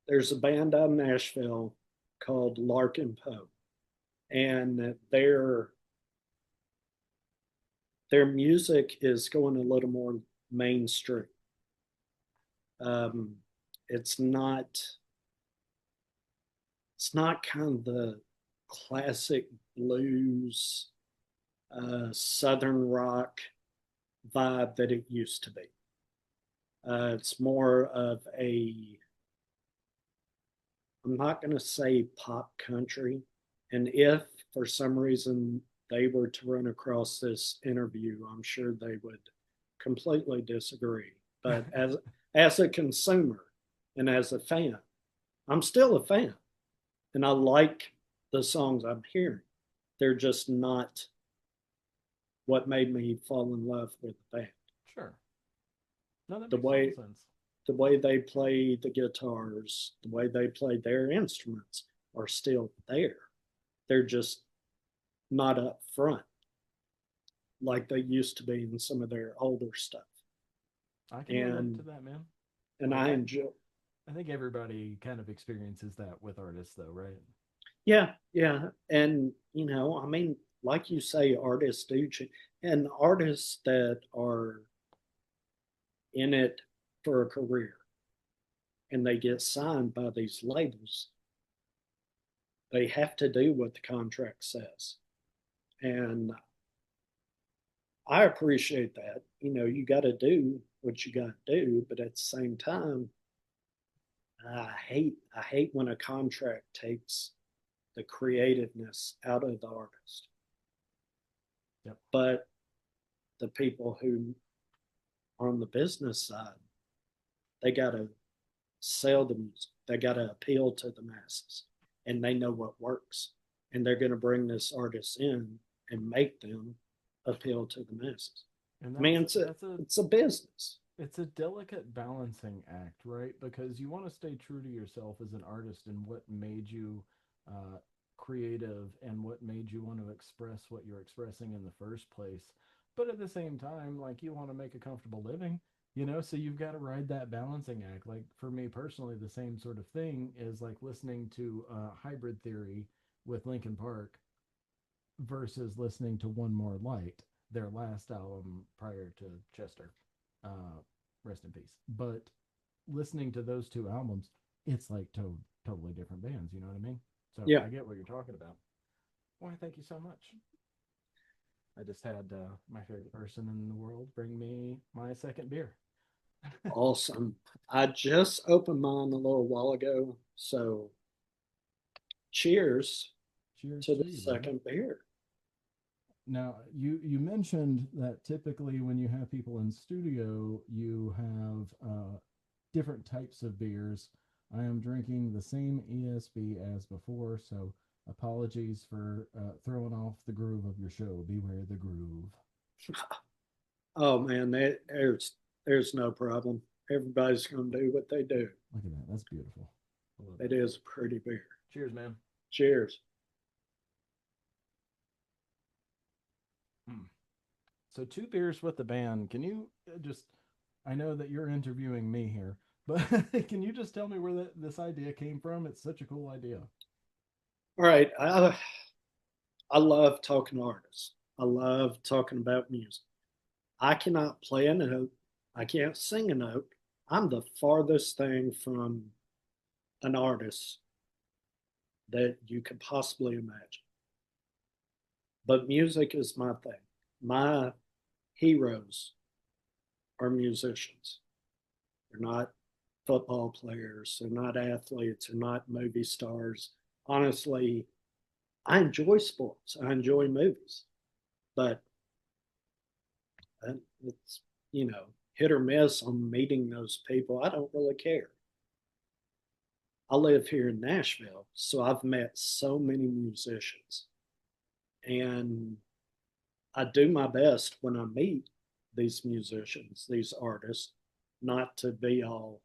there's a band out in Nashville called Larkin Poe, and their music is going a little more mainstream. Um, it's not it's not kind of the classic blues, southern rock vibe that it used to be. It's more of I'm not going to say pop country. And if for some reason they were to run across this interview, I'm sure they would completely disagree. But as a consumer and as a fan, I'm still a fan, and I like the songs I'm hearing. They're just not what made me fall in love with the band. Sure. No, that The makes total way sense. the way they play the guitars, the way they play their instruments are still there. They're just not up front like they used to be in some of their older stuff. I can relate to And that, man. and Like I enjoy I think everybody kind of experiences that with artists though, right? Yeah, yeah. And, I mean, like you say, artists do, and artists that are in it for a career and they get signed by these labels, they have to do what the contract says. And I appreciate that. You got to do what you got to do, but at the same time, I hate when a contract takes the creativeness out of the artist. Yep. But the people who are on the business side, they got to sell the music. They got to appeal to the masses, and they know what works. And they're going to bring this artist in and make them appeal to the masses. And I mean, that's that's a it's a business. it's a delicate balancing act, right? Because you want to stay true to yourself as an artist and what made you uh, creative and what made you want to express what you're expressing in the first place. But at the same time, like you want to make a comfortable living, so you've got to ride that balancing act. Like for me personally, the same sort of thing is like listening to Hybrid Theory with Linkin Park versus listening to One More Light, their last album prior to Chester. Uh, Rest in peace. But listening to those two albums, it's like totally different bands. You know what I mean? So Yeah, I get what you're talking about. Why, thank you so much. I just had my favorite person in the world bring me my second beer. awesome. I just opened mine a little while ago. So cheers Cheers to to the you, brother. second beer. Now, you mentioned that typically when you have people in studio, you have different types of beers. I am drinking the same ESB as before, so apologies for throwing off the groove of your show. Beware the groove. Oh man, there's no problem. Everybody's gonna do what they do. Look at that. That's beautiful. I love It that. is a pretty beer. Cheers, man. Cheers. Mm. So, two beers with the band. Can you just, I know that you're interviewing me here, but can you just tell me where this idea came from? It's such a cool idea. All right. I love talking to artists. I love talking about music. I cannot play a note. I can't sing a note. I'm the farthest thing from an artist that you could possibly imagine. But music is my thing. My heroes are musicians. They're not football players. They're not athletes. They're not movie stars. Honestly, I enjoy sports. I enjoy movies, but it's, hit or miss on meeting those people. I don't really care. I live here in Nashville, so I've met so many musicians, and I do my best when I meet these musicians, these artists, not to be all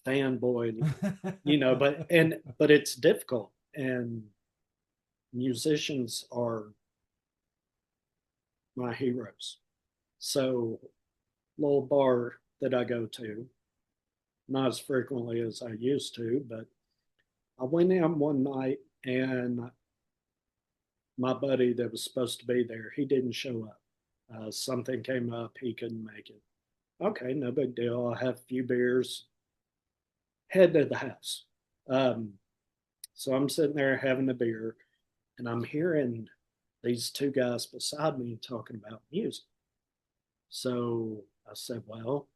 fanboy, but it's difficult, and musicians are my heroes. So, little bar that I go to, not as frequently as I used to, but I went in one night and my buddy that was supposed to be there, he didn't show up. Something came up, he couldn't make it. Okay, no big deal. I'll have a few beers, head to the house. Um, so I'm sitting there having a beer, and I'm hearing these two guys beside me talking about music. So I said, "Well,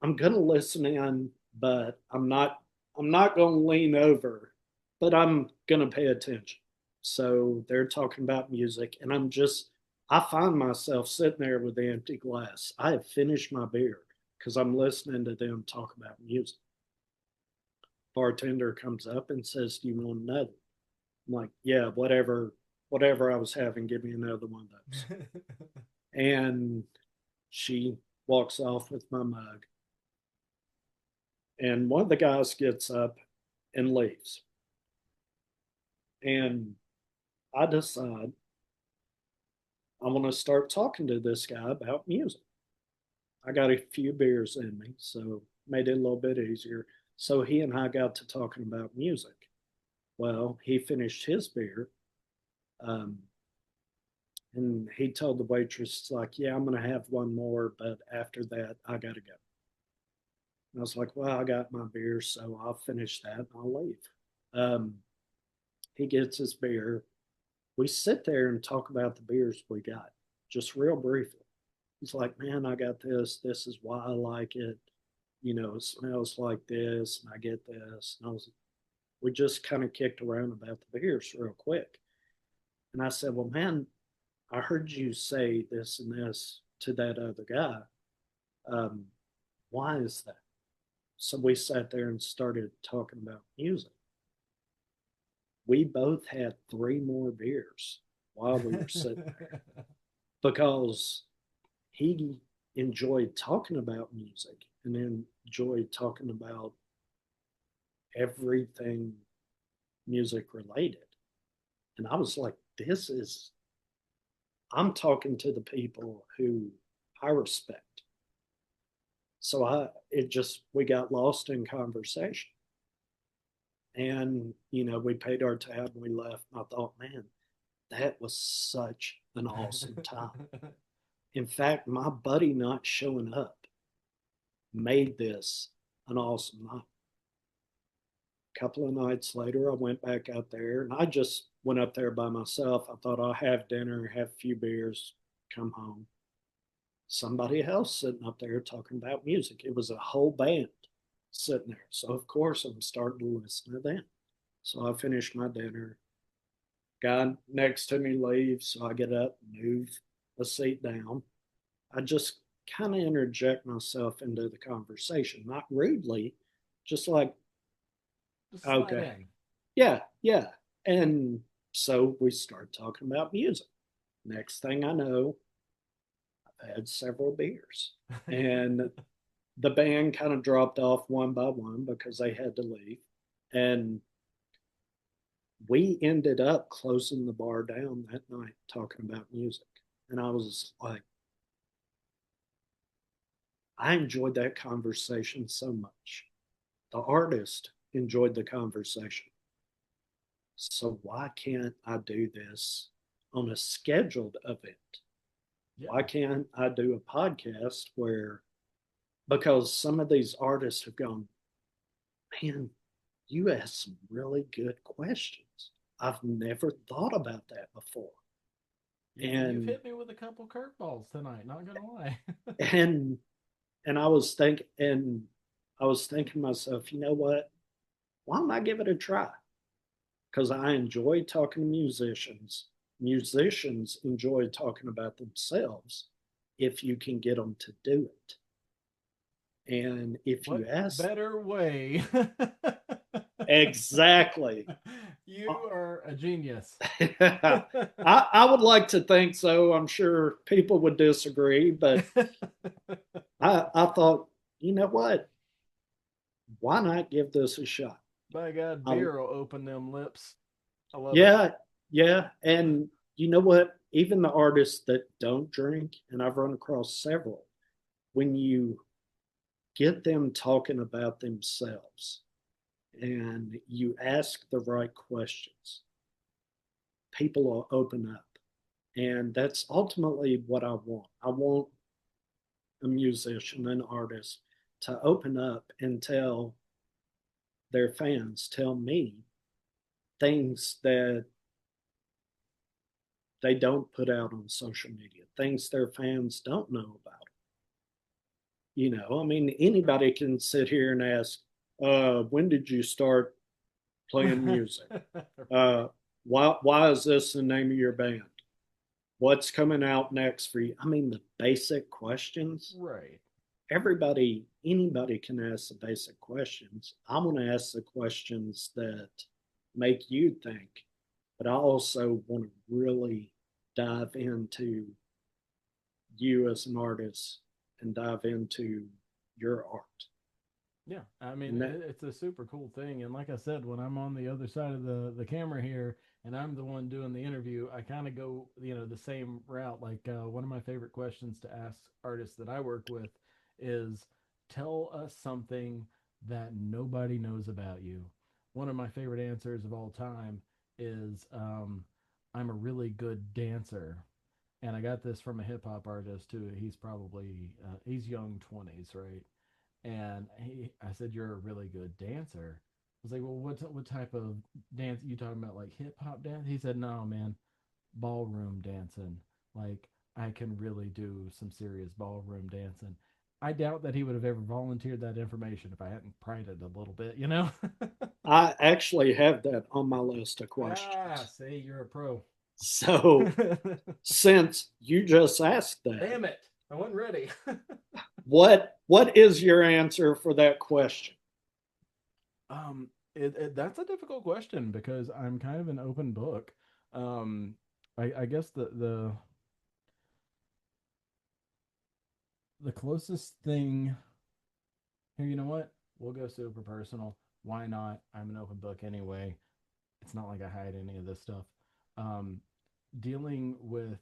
I'm gonna listen in, but I'm not gonna lean over, but I'm gonna pay attention." So they're talking about music, and I find myself sitting there with the empty glass. I have finished my beer because I'm listening to them talk about music. Bartender comes up and says, "Do you want another?" I'm like, "Yeah, whatever I was having, give me another one of those." And she walks off with my mug. And one of the guys gets up and leaves. And I decide I want to start talking to this guy about music. I got a few beers in me, so made it a little bit easier. So he and I got to talking about music. Well, he finished his beer, um, and he told the waitress, like, yeah, I'm going to have one more, but after that, I got to go. And I was like, well, I got my beer, so I'll finish that and I'll leave. Um, he gets his beer. We sit there and talk about the beers we got, just real briefly. He's like, man, I got this. This is why I like it. It smells like this, and I get this. And we just kind of kicked around about the beers real quick. And I said, well, man, I heard you say this and this to that other guy. Um, why is that? So we sat there and started talking about music. We both had three more beers while we were sitting there because he enjoyed talking about music and enjoyed talking about everything music related. And I was like, I'm talking to the people who I respect. So we got lost in conversation. And, we paid our tab and we left. And I thought, man, that was such an awesome time. In fact, my buddy not showing up made this an awesome night. A couple of nights later, I went back out there and I just went up there by myself. I thought I'll have dinner, have a few beers, come home. Somebody else sitting up there talking about music. It was a whole band sitting there. So, of course, I'm starting to listen to them. So, I finished my dinner. Guy next to me leaves. So, I get up, move a seat down. I just kind of interject myself into the conversation, not rudely, just like, Just slide okay, in. yeah, yeah. And so we start talking about music. Next thing I know, I've had several beers. And the band kind of dropped off one by one because they had to leave. And we ended up closing the bar down that night talking about music. And I was like, I enjoyed that conversation so much. The artist enjoyed the conversation. So why can't I do this on a scheduled event? Why Yeah. can't I do a podcast where, because some of these artists have gone, man, you asked some really good questions. I've never thought about that before. Yeah, you've And hit me with a couple curveballs tonight, not gonna lie. and and I was thinking to myself, you know what? Why don't I give it a try? Because I enjoy talking to musicians. Musicians enjoy talking about themselves if you can get them to do it. And if you What ask, better way? exactly. You are a genius. I would like to think so. I'm sure people would disagree, but I thought, you know what? Why not give this a shot? By God, I, beer will open them lips. I love it. yeah, yeah. And you know what? Even the artists that don't drink, and I've run across several, when you get them talking about themselves and you ask the right questions, people will open up. And that's ultimately what I want. I want a musician, an artist to open up and tell their fans, tell me things that they don't put out on social media, things their fans don't know about. I mean, anybody can sit here and ask, when did you start playing music? Right. Uh, why is this the name of your band? What's coming out next for you? I mean, the basic questions. Right. Anybody can ask the basic questions. I want to ask the questions that make you think, but I also want to really dive into you as an artist and dive into your art. Yeah, I mean And that, it's a super cool thing, and like I said, when I'm on the other side of the camera here, and I'm the one doing the interview, I kind of go the same route. Like one of my favorite questions to ask artists that I work with is, tell us something that nobody knows about you. one of my favorite answers of all time is I'm a really good dancer. And I got this from a hip hop artist too. He's probably he's young 20s, right? And I said, "You're a really good dancer." I was like, "Well, what type of dance you talking about? Like hip hop dance?" He said, "No, man, ballroom dancing. Like I can really do some serious ballroom dancing." I doubt that he would have ever volunteered that information if I hadn't pried it a little bit, you know? I actually have that on my list of Ah, questions. see, you're a pro. So, since you just asked that, Damn it. I wasn't ready. what is your answer for that question? That's a difficult question because I'm kind of an open book. Um, I guess the closest thing here, you know what? We'll go super personal. Why not? I'm an open book anyway. It's not like I hide any of this stuff. Um, Dealing with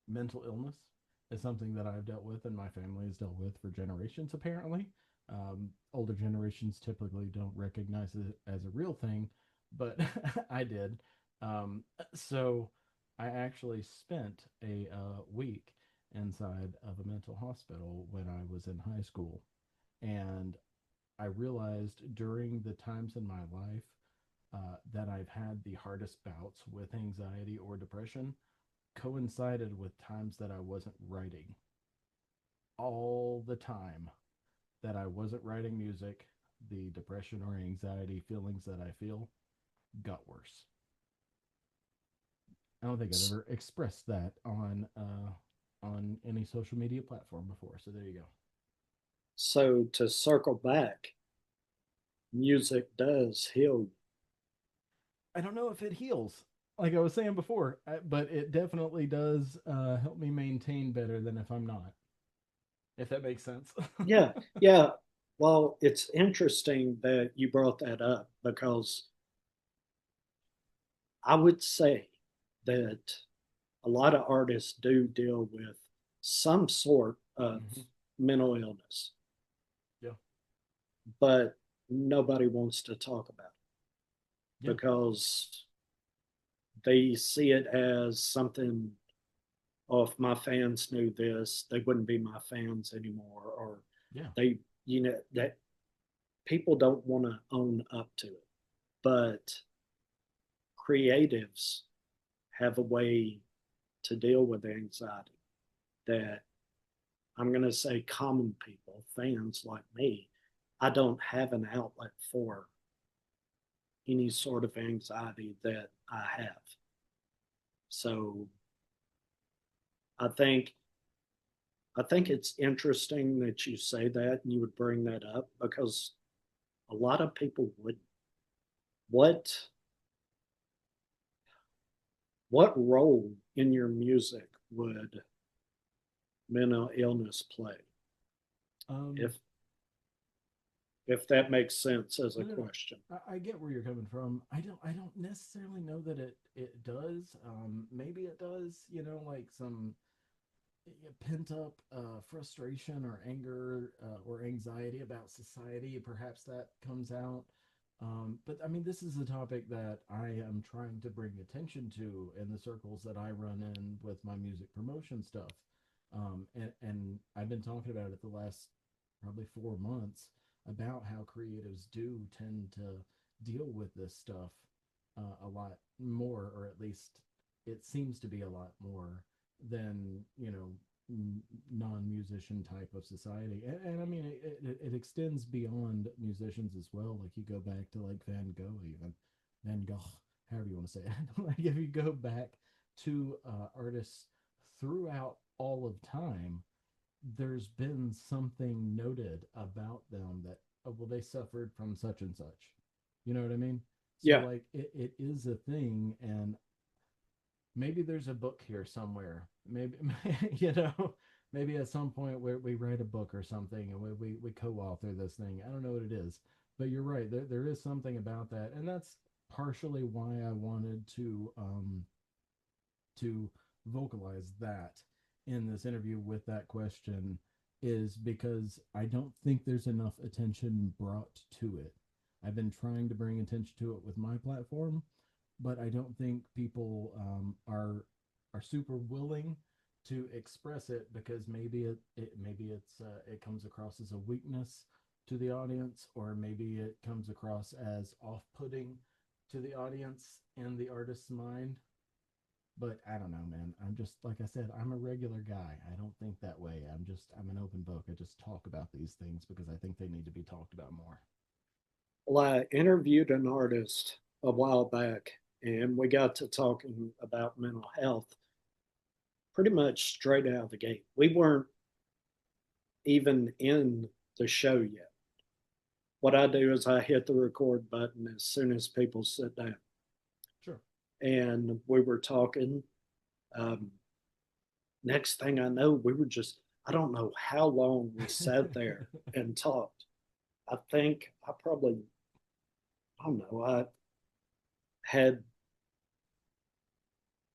mental illness is something that I've dealt with and my family has dealt with for generations, apparently. Older generations typically don't recognize it as a real thing, but I did. So I actually spent a week inside of a mental hospital when I was in high school. And I realized during the times in my life that I've had the hardest bouts with anxiety or depression coincided with times that I wasn't writing. All the time that I wasn't writing music, the depression or anxiety feelings that I feel got worse. I don't think I've ever expressed that on any social media platform before. So there you go. So, to circle back, music does heal you. I don't know if it heals, like I was saying before, but it definitely does help me maintain better than if I'm not. If that makes sense. Yeah, yeah. Well, it's interesting that you brought that up because I would say that a lot of artists do deal with some sort of Mm-hmm. mental illness, Yeah. but nobody wants to talk about it Yeah. because they see it as something. Oh, if my fans knew this, they wouldn't be my fans anymore, or Yeah. they, that people don't want to own up to it. But creatives have a way to deal with anxiety that I'm going to say common people, fans like me, I don't have an outlet for any sort of anxiety that I have. So I think I think it's interesting that you say that and you would bring that up because a lot of people would. What what role in your music would mental illness play? Um, If if that makes sense as a no, no, no. question. I get where you're coming from. I don't necessarily know that it does. Maybe it does. You know, like some pent up frustration or anger or anxiety about society. Perhaps that comes out. But I mean, this is a topic that I am trying to bring attention to in the circles that I run in with my music promotion stuff. And I've been talking about it the last probably 4 months about how creatives do tend to deal with this stuff a lot more, or at least it seems to be a lot more than non-musician type of society. And I mean it extends beyond musicians as well. Like you go back to like Van Gogh, even Van Gogh, however you want to say it. Like if you go back to artists throughout all of time, there's been something noted about them that, oh well, they suffered from such and such. You know what I mean? So Yeah, like it is a thing. And maybe there's a book here somewhere. Maybe maybe at some point where we write a book or something and we co-author this thing. I don't know what it is, but you're right. There is something about that, and that's partially why I wanted to vocalize that in this interview with that question, is because I don't think there's enough attention brought to it. I've been trying to bring attention to it with my platform, but I don't think people are super willing to express it because it comes across as a weakness to the audience, or maybe it comes across as off-putting to the audience and the artist's mind. But I don't know, man. I'm just like I said, I'm a regular guy. I don't think that way. I'm an open book. I just talk about these things because I think they need to be talked about more. Well, I interviewed an artist a while back, and we got to talking about mental health pretty much straight out of the gate. We weren't even in the show yet. What I do is I hit the record button as soon as people sit down. Sure. And we were talking. Um, Next thing I know, we were just, I don't know how long we sat there and talked. I think I probably, I don't know, had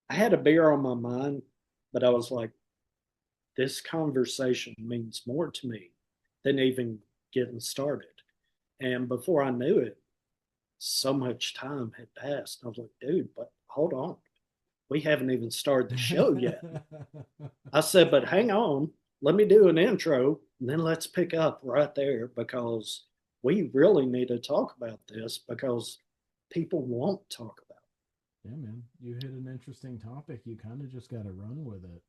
I had a beer on my mind, but I was like, this conversation means more to me than even getting started. And before I knew it, so much time had passed. I was like, dude, but hold on. We haven't even started the show yet. I said, but hang on. Let me do an intro and then let's pick up right there because we really need to talk about this because people won't talk about it. Yeah, man. You hit an interesting topic. You kind of just got to run with it.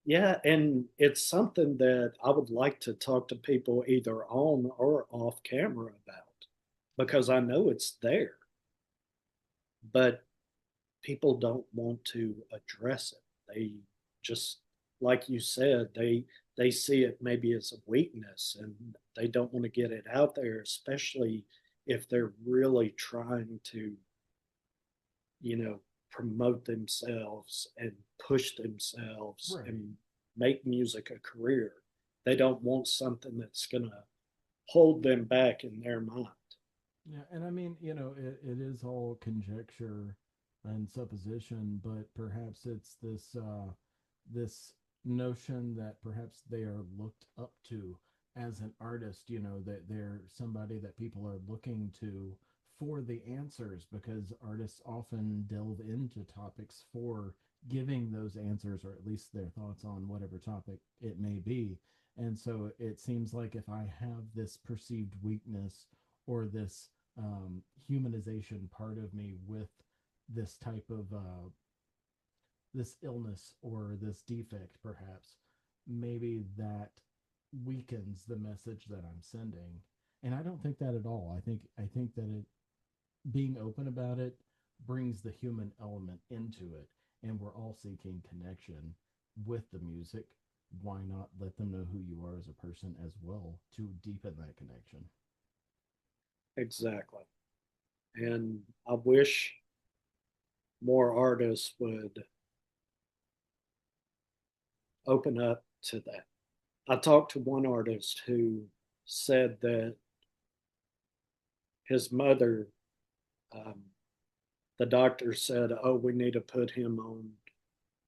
Yeah, and it's something that I would like to talk to people either on or off camera about because I know it's there, but people don't want to address it. They just, like you said, they see it maybe as a weakness and they don't want to get it out there, especially if they're really trying to, you know, promote themselves and push themselves Right. and make music a career. They don't want something that's going to hold them back in their mind. Yeah, and I mean, it is all conjecture and supposition, but perhaps it's this notion that perhaps they are looked up to as an artist, that they're somebody that people are looking to for the answers because artists often delve into topics for giving those answers or at least their thoughts on whatever topic it may be. And so it seems like if I have this perceived weakness or this humanization part of me with this type of this illness or this defect, perhaps maybe that weakens the message that I'm sending. And I don't think that at all. I think that it being open about it brings the human element into it, and we're all seeking connection with the music. Why not let them know who you are as a person as well to deepen that connection? Exactly. And I wish more artists would open up to that. I talked to one artist who said that his mother, um, the doctor said, oh, we need to put him on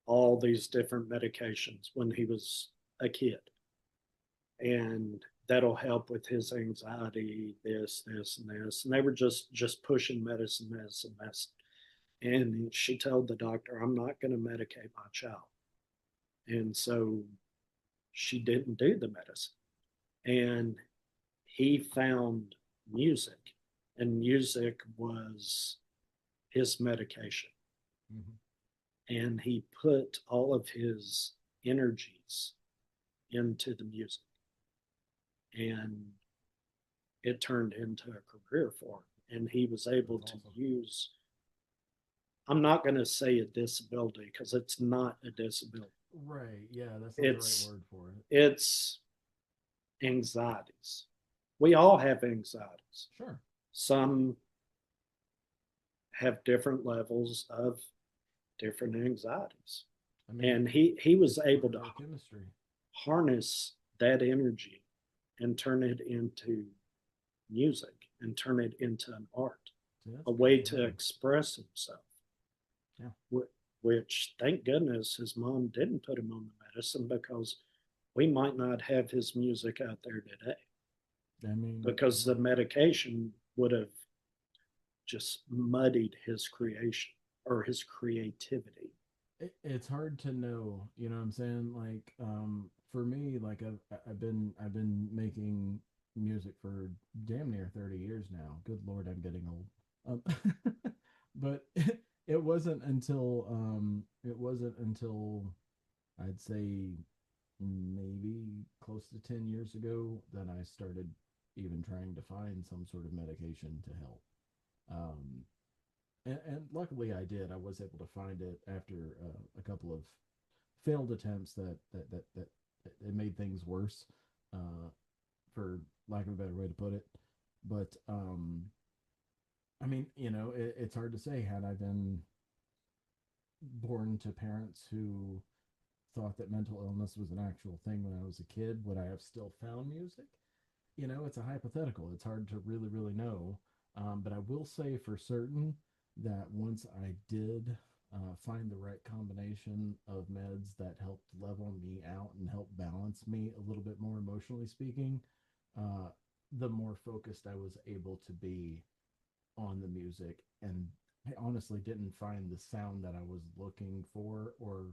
all these different medications when he was a kid. And that'll help with his anxiety, this, and this. And they were just pushing medicine, medicine, medicine. And she told the doctor, I'm not going to medicate my child. And so she didn't do the medicine. And he found music, and music was his medication. Mm-hmm. And he put all of his energies into the music. And it turned into a career for him. And he was able That's to awesome. use, I'm not going to say a disability because it's not a disability. Right. Yeah, that's not the right It's word for it. it's anxieties. We all have anxieties. Sure. Some have different levels of different anxieties. I mean, And he was it's part able of to our chemistry. harness that energy and turn it into music and turn it into an art, See, that's a way beautiful, to man. express himself. Yeah. Which, thank goodness, his mom didn't put him on the medicine because we might not have his music out there today I mean, because the medication would have just muddied his creation or his creativity. It's hard to know, you know what I'm saying? Like, for me, like I've been making music for damn near 30 years now. Good Lord, I'm getting old. But it wasn't until I'd say maybe close to 10 years ago that I started even trying to find some sort of medication to help. Um, and luckily I did. I was able to find it after a couple of failed attempts that it made things worse, uh, for lack of a better way to put it. But I mean, it's hard to say. Had I been born to parents who thought that mental illness was an actual thing when I was a kid, would I have still found music? It's a hypothetical. It's hard to really, really know. But I will say for certain that once I did find the right combination of meds that helped level me out and help balance me a little bit more emotionally speaking, uh, the more focused I was able to be on the music. And I honestly didn't find the sound that I was looking for or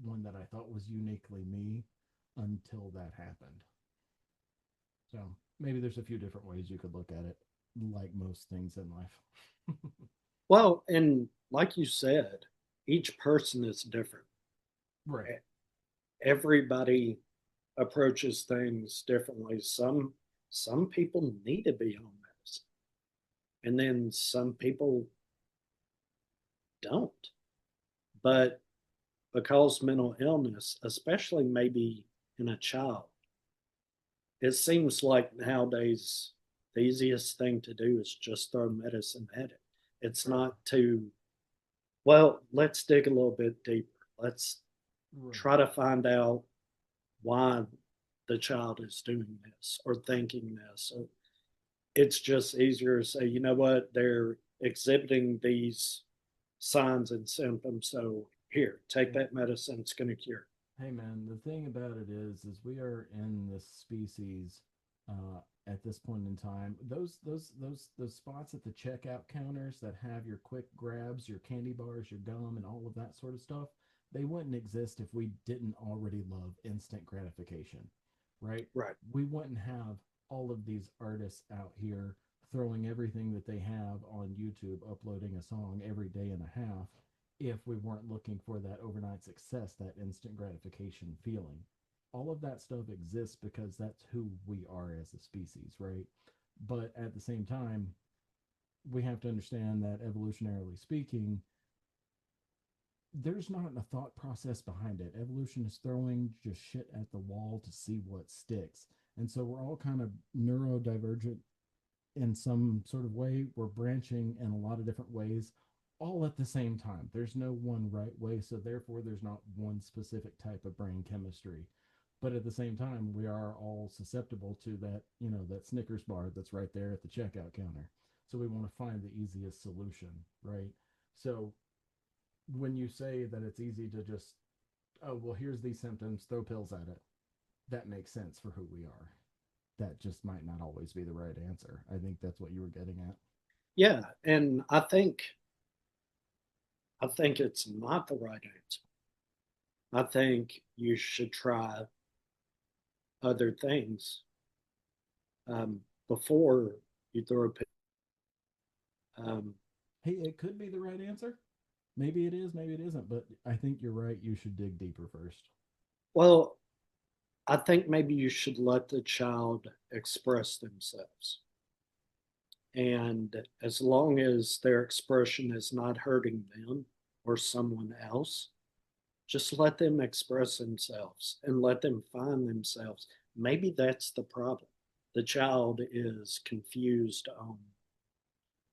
one that I thought was uniquely me until that happened. So maybe there's a few different ways you could look at it, like most things in life. Well, and like you said, each person is different. Right. Everybody approaches things differently. Some people need to be on medicine, and then some people don't. But because mental illness, especially maybe in a child, it seems like nowadays the easiest thing to do is just throw medicine at it. It's Right. not to, well, let's dig a little bit deeper. Let's Right. try to find out why the child is doing this or thinking this. Or it's just easier to say, you know what, they're exhibiting these signs and symptoms. So here, take Hey, that medicine, it's going to cure. hey, man. The thing about it is we are in this species at this point in time. Those spots at the checkout counters that have your quick grabs, your candy bars, your gum, and all of that sort of stuff. They wouldn't exist if we didn't already love instant gratification, right? Right. We wouldn't have all of these artists out here throwing everything that they have on YouTube, uploading a song every day and a half if we weren't looking for that overnight success, that instant gratification feeling. All of that stuff exists because that's who we are as a species, right? But at the same time, we have to understand that evolutionarily speaking, there's not a thought process behind it. Evolution is throwing just shit at the wall to see what sticks. And so we're all kind of neurodivergent in some sort of way. We're branching in a lot of different ways, all at the same time. There's no one right way, so therefore there's not one specific type of brain chemistry. But at the same time, we are all susceptible to that, that Snickers bar that's right there at the checkout counter. So we want to find the easiest solution, right? So when you say that it's easy to just, oh, well, here's these symptoms, throw pills at it, that makes sense for who we are. That just might not always be the right answer. I think that's what you were getting at. Yeah. And I think it's not the right answer. I think you should try other things before you throw a pill. Um, Hey, it could be the right answer. Maybe it is, maybe it isn't, but I think you're right. You should dig deeper first. well, I think maybe you should let the child express themselves. And as long as their expression is not hurting them or someone else, just let them express themselves and let them find themselves. Maybe that's the problem. The child is confused on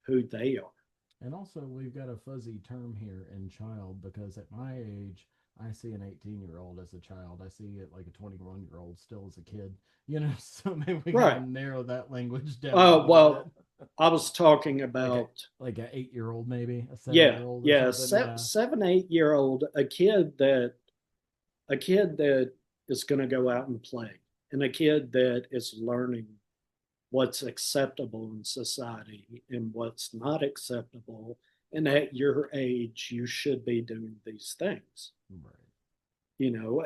who they are. And also, we've got a fuzzy term here in child because at my age, I see an 18-year-old as a child. I see it like a 21-year-old still as a kid. So maybe we got to Right. narrow that language down a little bit. Well, I was talking like a about, like a 8-year-old, maybe a seven yeah, year old or yeah, something. Yeah, 7, 8 year old, a kid that is going to go out and play, and a kid that is learning what's acceptable in society and what's not acceptable. And at your age, you should be doing these things. Right. You know,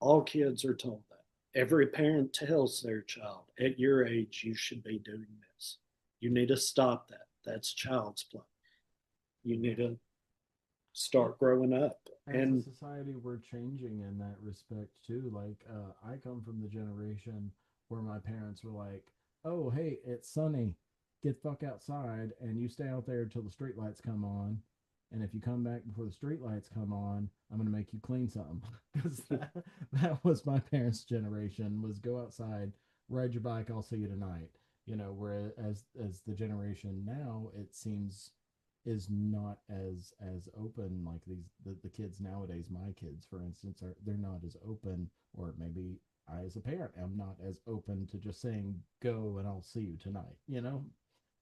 all kids are told that. Every parent tells their child, at your age, you should be doing this. You need to stop that. That's child's play. You need to Well, start growing up. as a And society, we're changing in that respect too. Like, I come from the generation where my parents were like, "Oh, hey, it's sunny. Get the fuck outside, and you stay out there until the street lights come on. And if you come back before the street lights come on, I'm gonna make you clean something." Because that was my parents' generation, was go outside, ride your bike. I'll see you tonight. Whereas as the generation now, it seems is not as open, like the kids nowadays. My kids, for instance, they're not as open, or maybe I as a parent am not as open to just saying go and I'll see you tonight.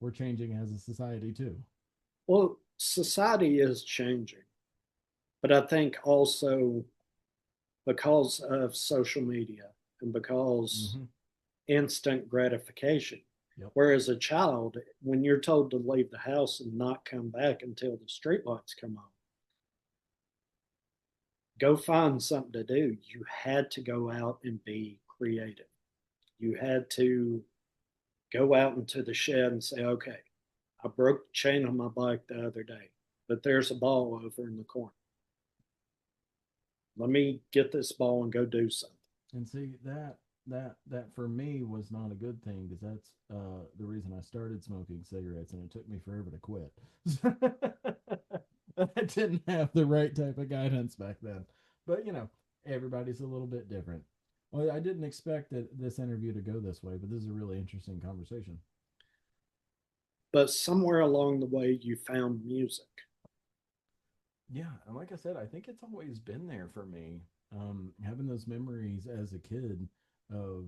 We're changing as a society too. well, society is changing. But I think also because of social media and because Mm-hmm. instant gratification. Yep. Whereas a child, when you're told to leave the house and not come back until the streetlights come on, go find something to do. You had to go out and be creative. You had to go out into the shed and say, okay, I broke the chain on my bike the other day, but there's a ball over in the corner. Let me get this ball and go do something. And see, that for me was not a good thing, because that's the reason I started smoking cigarettes, and it took me forever to quit. I didn't have the right type of guidance back then. But everybody's a little bit different. Well, I didn't expect this interview to go this way, but this is a really interesting conversation. But somewhere along the way, you found music. Yeah, and like I said, I think it's always been there for me. Having those memories as a kid of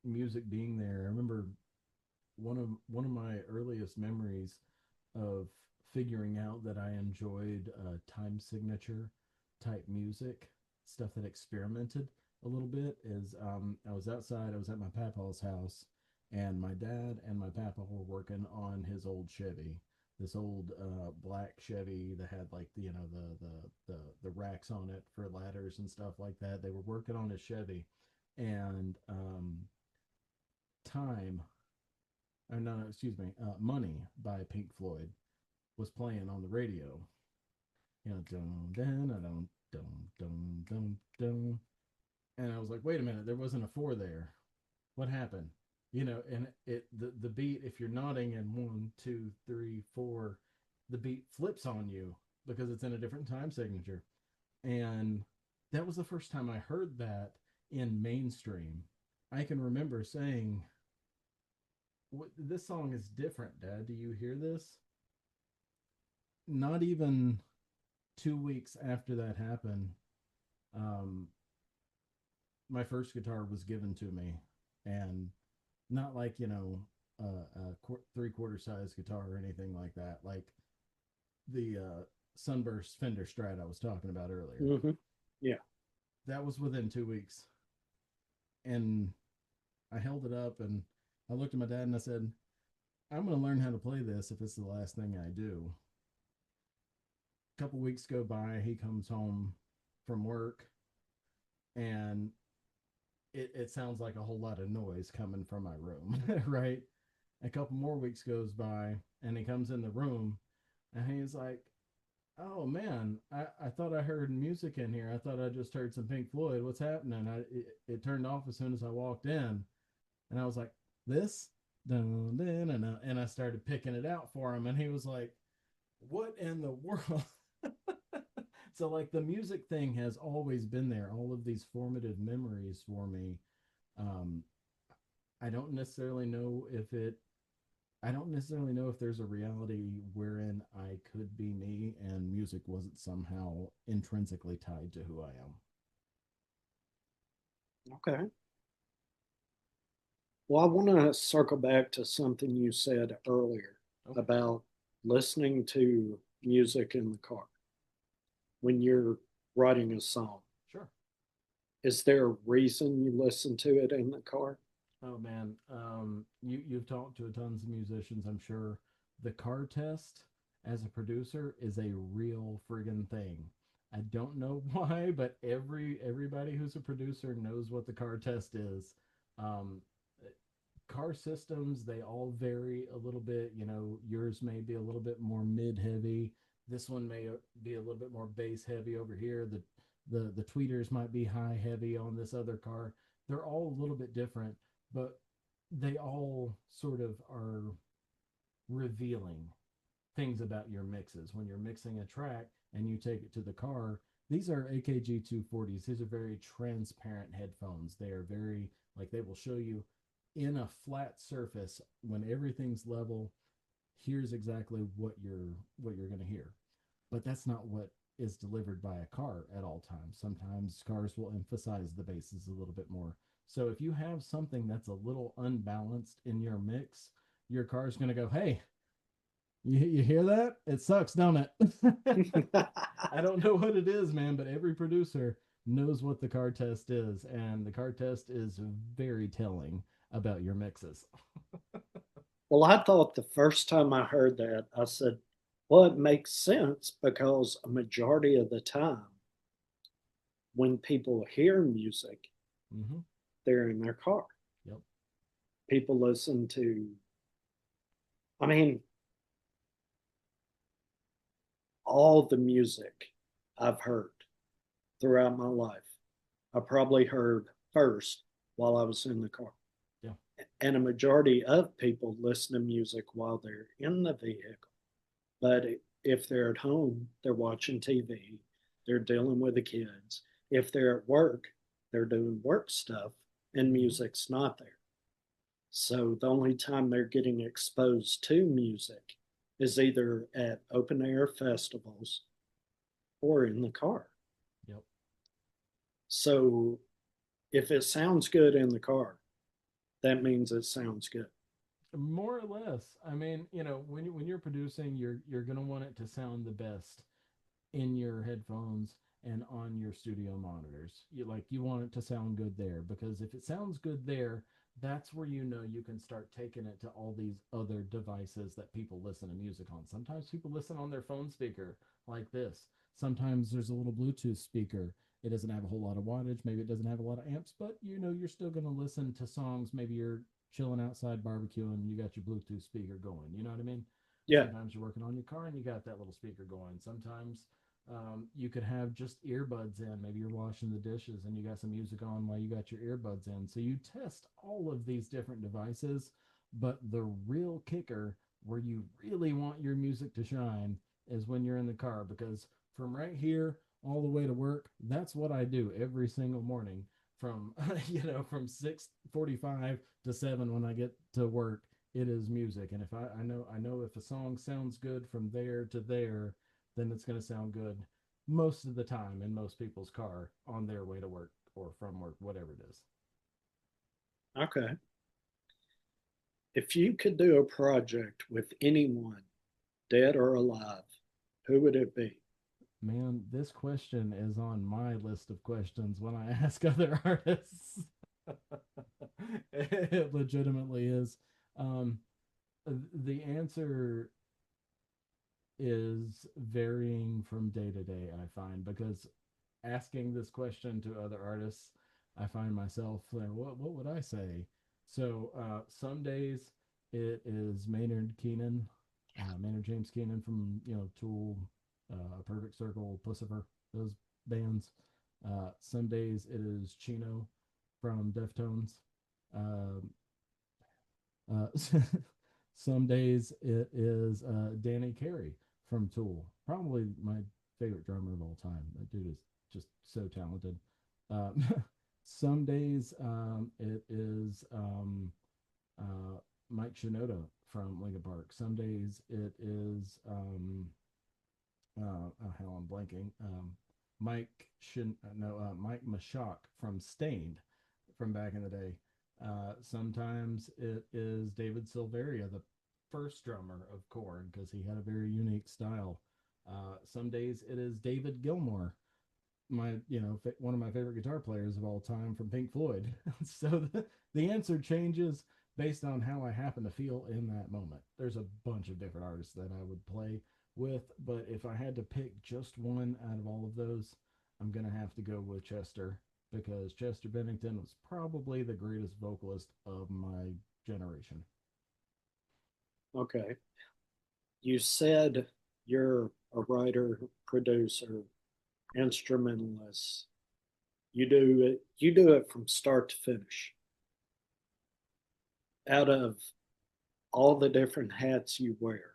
music being there. I remember one of my earliest memories of figuring out that I enjoyed time signature type music, stuff that experimented a little bit, is I was outside, I was at my papa's house, and my dad and my papa were working on his old Chevy. This old black Chevy that had, like, the racks on it for ladders and stuff like that. They were working on his Chevy, and time no, no, excuse me, Money by Pink Floyd was playing on the radio. Dun, dun, dun, dun, dun, dun, dun. And I was like, wait a minute, there wasn't a four there. What happened? And the beat, if you're nodding in 1, 2, 3, 4, the beat flips on you because it's in a different time signature. And that was the first time I heard that in mainstream. I can remember saying, this song is different, Dad. Do you hear this? Not even 2 weeks after that happened, um, my first guitar was given to me, and not like a 3/4 size guitar or anything like that. Like the Sunburst Fender Strat I was talking about earlier. Mm-hmm. Yeah. That was within 2 weeks, and I held it up and I looked at my dad and I said, "I'm going to learn how to play this if it's the last thing I do." A couple weeks go by, he comes home from work, and it sounds like a whole lot of noise coming from my room, right? A couple more weeks goes by, and he comes in the room, and he's like, "Oh man, I thought I heard music in here. I thought I just heard some Pink Floyd. What's happening?" It turned off as soon as I walked in, and I was like, "This?" Dun, dun, dun, dun. And I started picking it out for him, and he was like, "What in the world?" So, like, the music thing has always been there. All of these formative memories for me. Um, I don't necessarily know if it. I don't necessarily know if there's a reality wherein I could be me and music wasn't somehow intrinsically tied to who I am. Okay. Well, I want to circle back to something you said earlier Okay, about listening to music in the car when you're writing a song. sure. Is there a reason you listen to it in the car? Oh man, you've talked to tons of musicians, I'm sure. The car test as a producer is a real friggin' thing. I don't know why, but everybody who's a producer knows what the car test is. Um, Car systems, they all vary a little bit. You know, yours may be a little bit more mid heavy. This one may be a little bit more bass heavy over here. The tweeters might be high heavy on this other car. They're all a little bit different, but they all sort of are revealing things about your mixes. When you're mixing a track and you take it to the car, these are AKG 240s. These are very transparent headphones. They are very, like, they will show you in a flat surface when everything's level, here's exactly what you're going to hear. But that's not what is delivered by a car at all times. Sometimes cars will emphasize the basses a little bit more. So if you have something that's a little unbalanced in your mix, your car's going to go, hey, you hear that? It sucks, don't it? I don't know what it is, man, but every producer knows what the car test is, and the car test is very telling about your mixes. Well, I thought the first time I heard that, I said, well, it makes sense because a majority of the time when people hear music, Mm-hmm. they're in their car. Yep. People listen to, I mean, all the music I've heard throughout my life, I probably heard first while I was in the car. Yeah. And a majority of people listen to music while they're in the vehicle. But if they're at home, they're watching TV, they're dealing with the kids. If they're at work, they're doing work stuff and Mm-hmm. music's not there. So the only time they're getting exposed to music is either at open air festivals or in the car. Yep. So if it sounds good in the car, that means it sounds good. More or less. I mean, when you're producing, you're gonna want it to sound the best in your headphones and on your studio monitors. You want it to sound good there, because if it sounds good there, that's where you can start taking it to all these other devices that people listen to music on. Sometimes people listen on their phone speaker like this. Sometimes there's a little Bluetooth speaker. It doesn't have a whole lot of wattage, maybe it doesn't have a lot of amps, but you're still going to listen to songs. Maybe you're chilling outside barbecuing and you got your Bluetooth speaker going. You know what I mean? Yeah. Sometimes you're working on your car and you got that little speaker going. Sometimes you could have just earbuds in. Maybe you're washing the dishes and you got some music on while you got your earbuds in. So you test all of these different devices, but the real kicker where you really want your music to shine is when you're in the car, because from right here all the way to work, that's what I do every single morning from from 6:45 to 7 when I get to work. It is music, and if I know if a song sounds good from there to there, then it's going to sound good most of the time in most people's car on their way to work or from work, whatever it is. Okay. If you could do a project with anyone, dead or alive, who would it be? Man, this question is on my list of questions when I ask other artists. It legitimately is. Um, the answer is varying from day to day, I find, because asking this question to other artists, I find myself like, what would I say? So some days it is Maynard James Keenan from Tool, Perfect Circle, Pussifer, those bands. Some days it is Chino from Deftones. Uh, uh, some days it is Danny Carey from Tool, probably my favorite drummer of all time. That dude is just so talented. Um, some days it is Mike Shinoda from Linkin Park. Some days it is oh hell, I'm blanking. Mike Mashak from Stained from back in the day. Sometimes it is David Silveria, the first drummer of Korn, because he had a very unique style. Some days it is David Gilmour. one of my favorite guitar players of all time from Pink Floyd. So the answer changes based on how I happen to feel in that moment. There's a bunch of different artists that I would play with, but if I had to pick just one out of all of those, I'm gonna have to go with Chester, because Chester Bennington was probably the greatest vocalist of my generation. Okay. You said you're a writer, producer, instrumentalist. You do it from start to finish. Out of all the different hats you wear,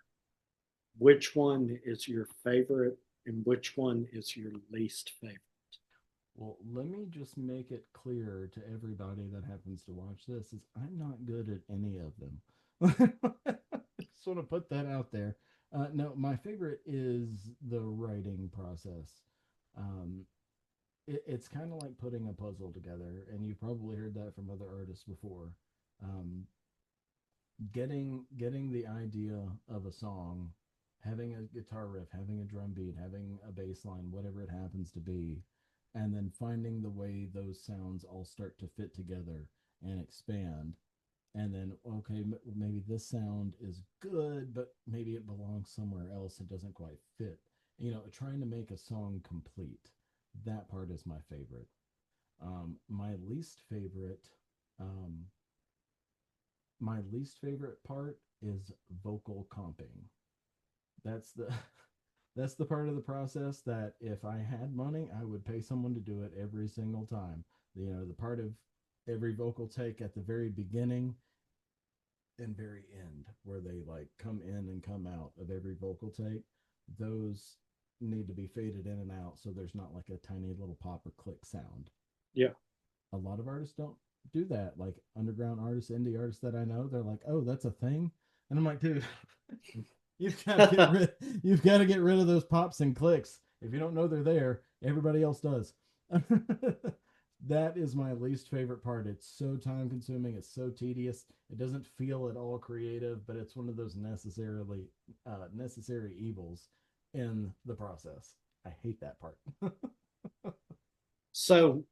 which one is your favorite and which one is your least favorite? Well, let me just make it clear to everybody that happens to watch this is I'm not good at any of them. Just want to put that out there. No, my favorite is the writing process. Um, it's kind of like putting a puzzle together, and you probably heard that from other artists before. Um, getting the idea of a song, having a guitar riff, having a drum beat, having a bass line, whatever it happens to be, and then finding the way those sounds all start to fit together and expand. And then, okay, maybe this sound is good, but maybe it belongs somewhere else. It doesn't quite fit. Trying to make a song complete. That part is my favorite. My least favorite, um, my least favorite part is vocal comping. That's the that's the part of the process that if I had money, I would pay someone to do it every single time. The part of every vocal take at the very beginning and very end, where they like come in and come out of every vocal take, those need to be faded in and out so there's not like a tiny little pop or click sound. Yeah. A lot of artists don't do that. Like underground artists, indie artists that I know, they're like, "Oh, that's a thing," and I'm like, "Dude, you've got to get rid. You've got to get rid of those pops and clicks. If you don't know they're there, everybody else does." That is my least favorite part. It's so time consuming. It's so tedious. It doesn't feel at all creative, but it's one of those necessary evils in the process. I hate that part. So,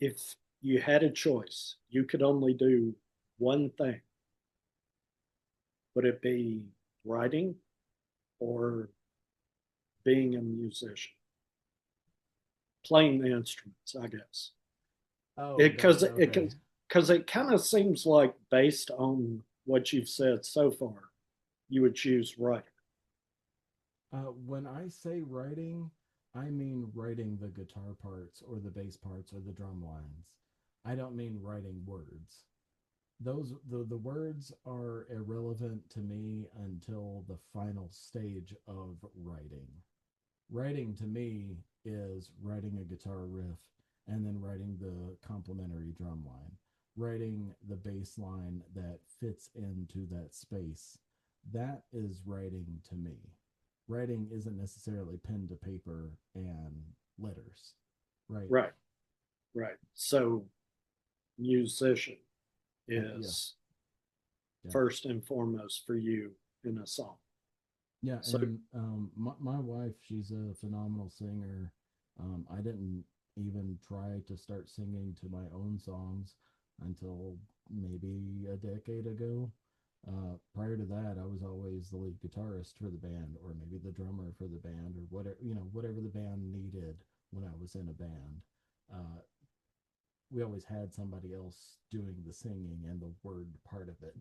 if you had a choice, you could only do one thing. Would it be writing or being a musician? Playing the instruments, I guess. Oh, Because gotcha. it Okay. because it kind of seems like based on what you've said so far, you would choose writing. When I say writing, I mean writing the guitar parts or the bass parts or the drum lines. I don't mean writing words. The words are irrelevant to me until the final stage of writing. Writing to me is writing a guitar riff and then writing the complementary drum line, writing the bass line that fits into that space. That is writing to me. Writing isn't necessarily pen to paper and letters, right? Right, right. So, musician Yeah, is yeah. first and foremost for you in a song. Yeah, So, and my wife, she's a phenomenal singer. I didn't even try to start singing to my own songs until maybe a decade ago. Prior to that, I was always the lead guitarist for the band, or maybe the drummer for the band, or whatever the band needed when I was in a band. Uh, we always had somebody else doing the singing and the word part of it.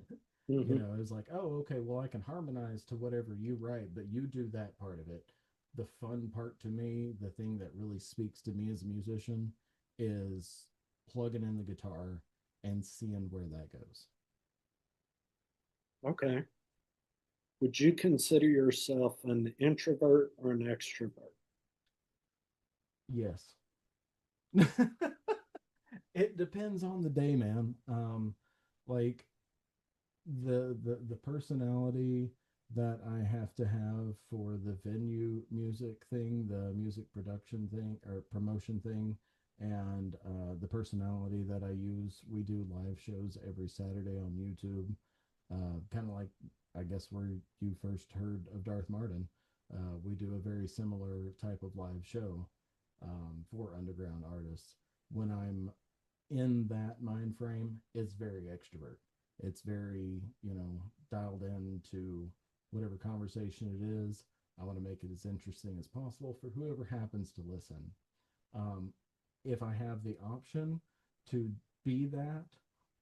mhm. It was like, oh, okay, well, I can harmonize to whatever you write, but you do that part of it. The fun part to me, the thing that really speaks to me as a musician, is plugging in the guitar and seeing where that goes. Okay. Would you consider yourself an introvert or an extrovert? Yes. It depends on the day, man. Like the personality that I have to have for the venue music thing, the music production thing or promotion thing, and the personality that I use. We do live shows every Saturday on YouTube, kind of like I guess where you first heard of Darth Marden. We do a very similar type of live show for underground artists. When I'm in that mind frame, it's very extrovert. It's very, dialed into whatever conversation it is. I want to make it as interesting as possible for whoever happens to listen. Um, if I have the option to be that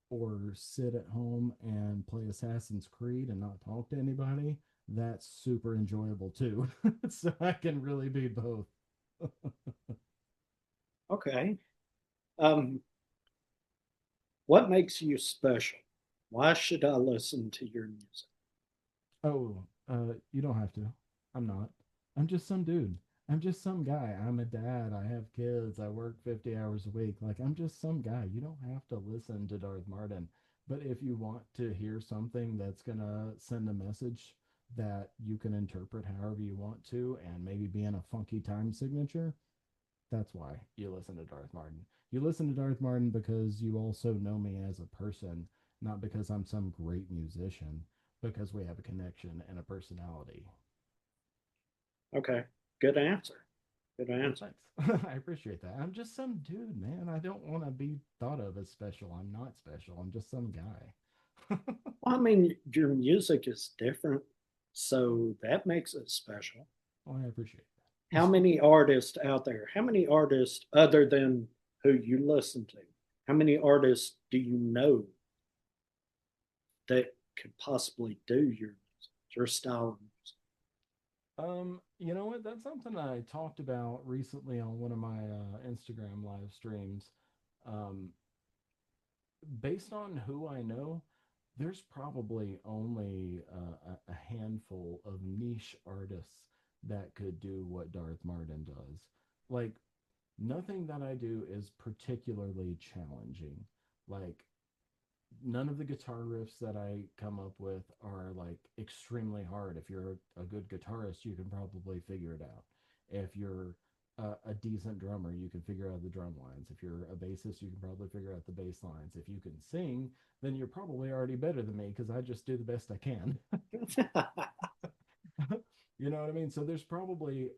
or sit at home and play Assassin's Creed and not talk to anybody, that's super enjoyable too. So I can really be both. Okay. Um, what makes you special? Why should I listen to your music? Oh, you don't have to. I'm not. I'm just some dude. I'm just some guy. I'm a dad. I have kids. I work 50 hours a week. Like, I'm just some guy. You don't have to listen to Darth Marden. But if you want to hear something that's going to send a message that you can interpret however you want to and maybe be in a funky time signature, that's why you listen to Darth Marden. You listen to Darth Marden because you also know me as a person, not because I'm some great musician, because we have a connection and a personality. Okay. Good answer. Good Well, answer. thanks. I appreciate that. I'm just some dude, man. I don't want to be thought of as special. I'm not special. I'm just some guy. Well, I mean, your music is different, so that makes it special. Well, I appreciate How that. many artists out there? How many artists other than who you listen to? How many artists do you know that could possibly do your style of music? You know what? That's something I talked about recently on one of my Instagram live streams. Um, Based on who I know, there's probably only a handful of niche artists that could do what Darth Martin does. Like, nothing that I do is particularly challenging. Like, none of the guitar riffs that I come up with are like extremely hard. If you're a good guitarist, you can probably figure it out. If you're a decent drummer, you can figure out the drum lines. If you're a bassist, you can probably figure out the bass lines. If you can sing, then you're probably already better than me because I just do the best I can. You know what I mean? So there's probably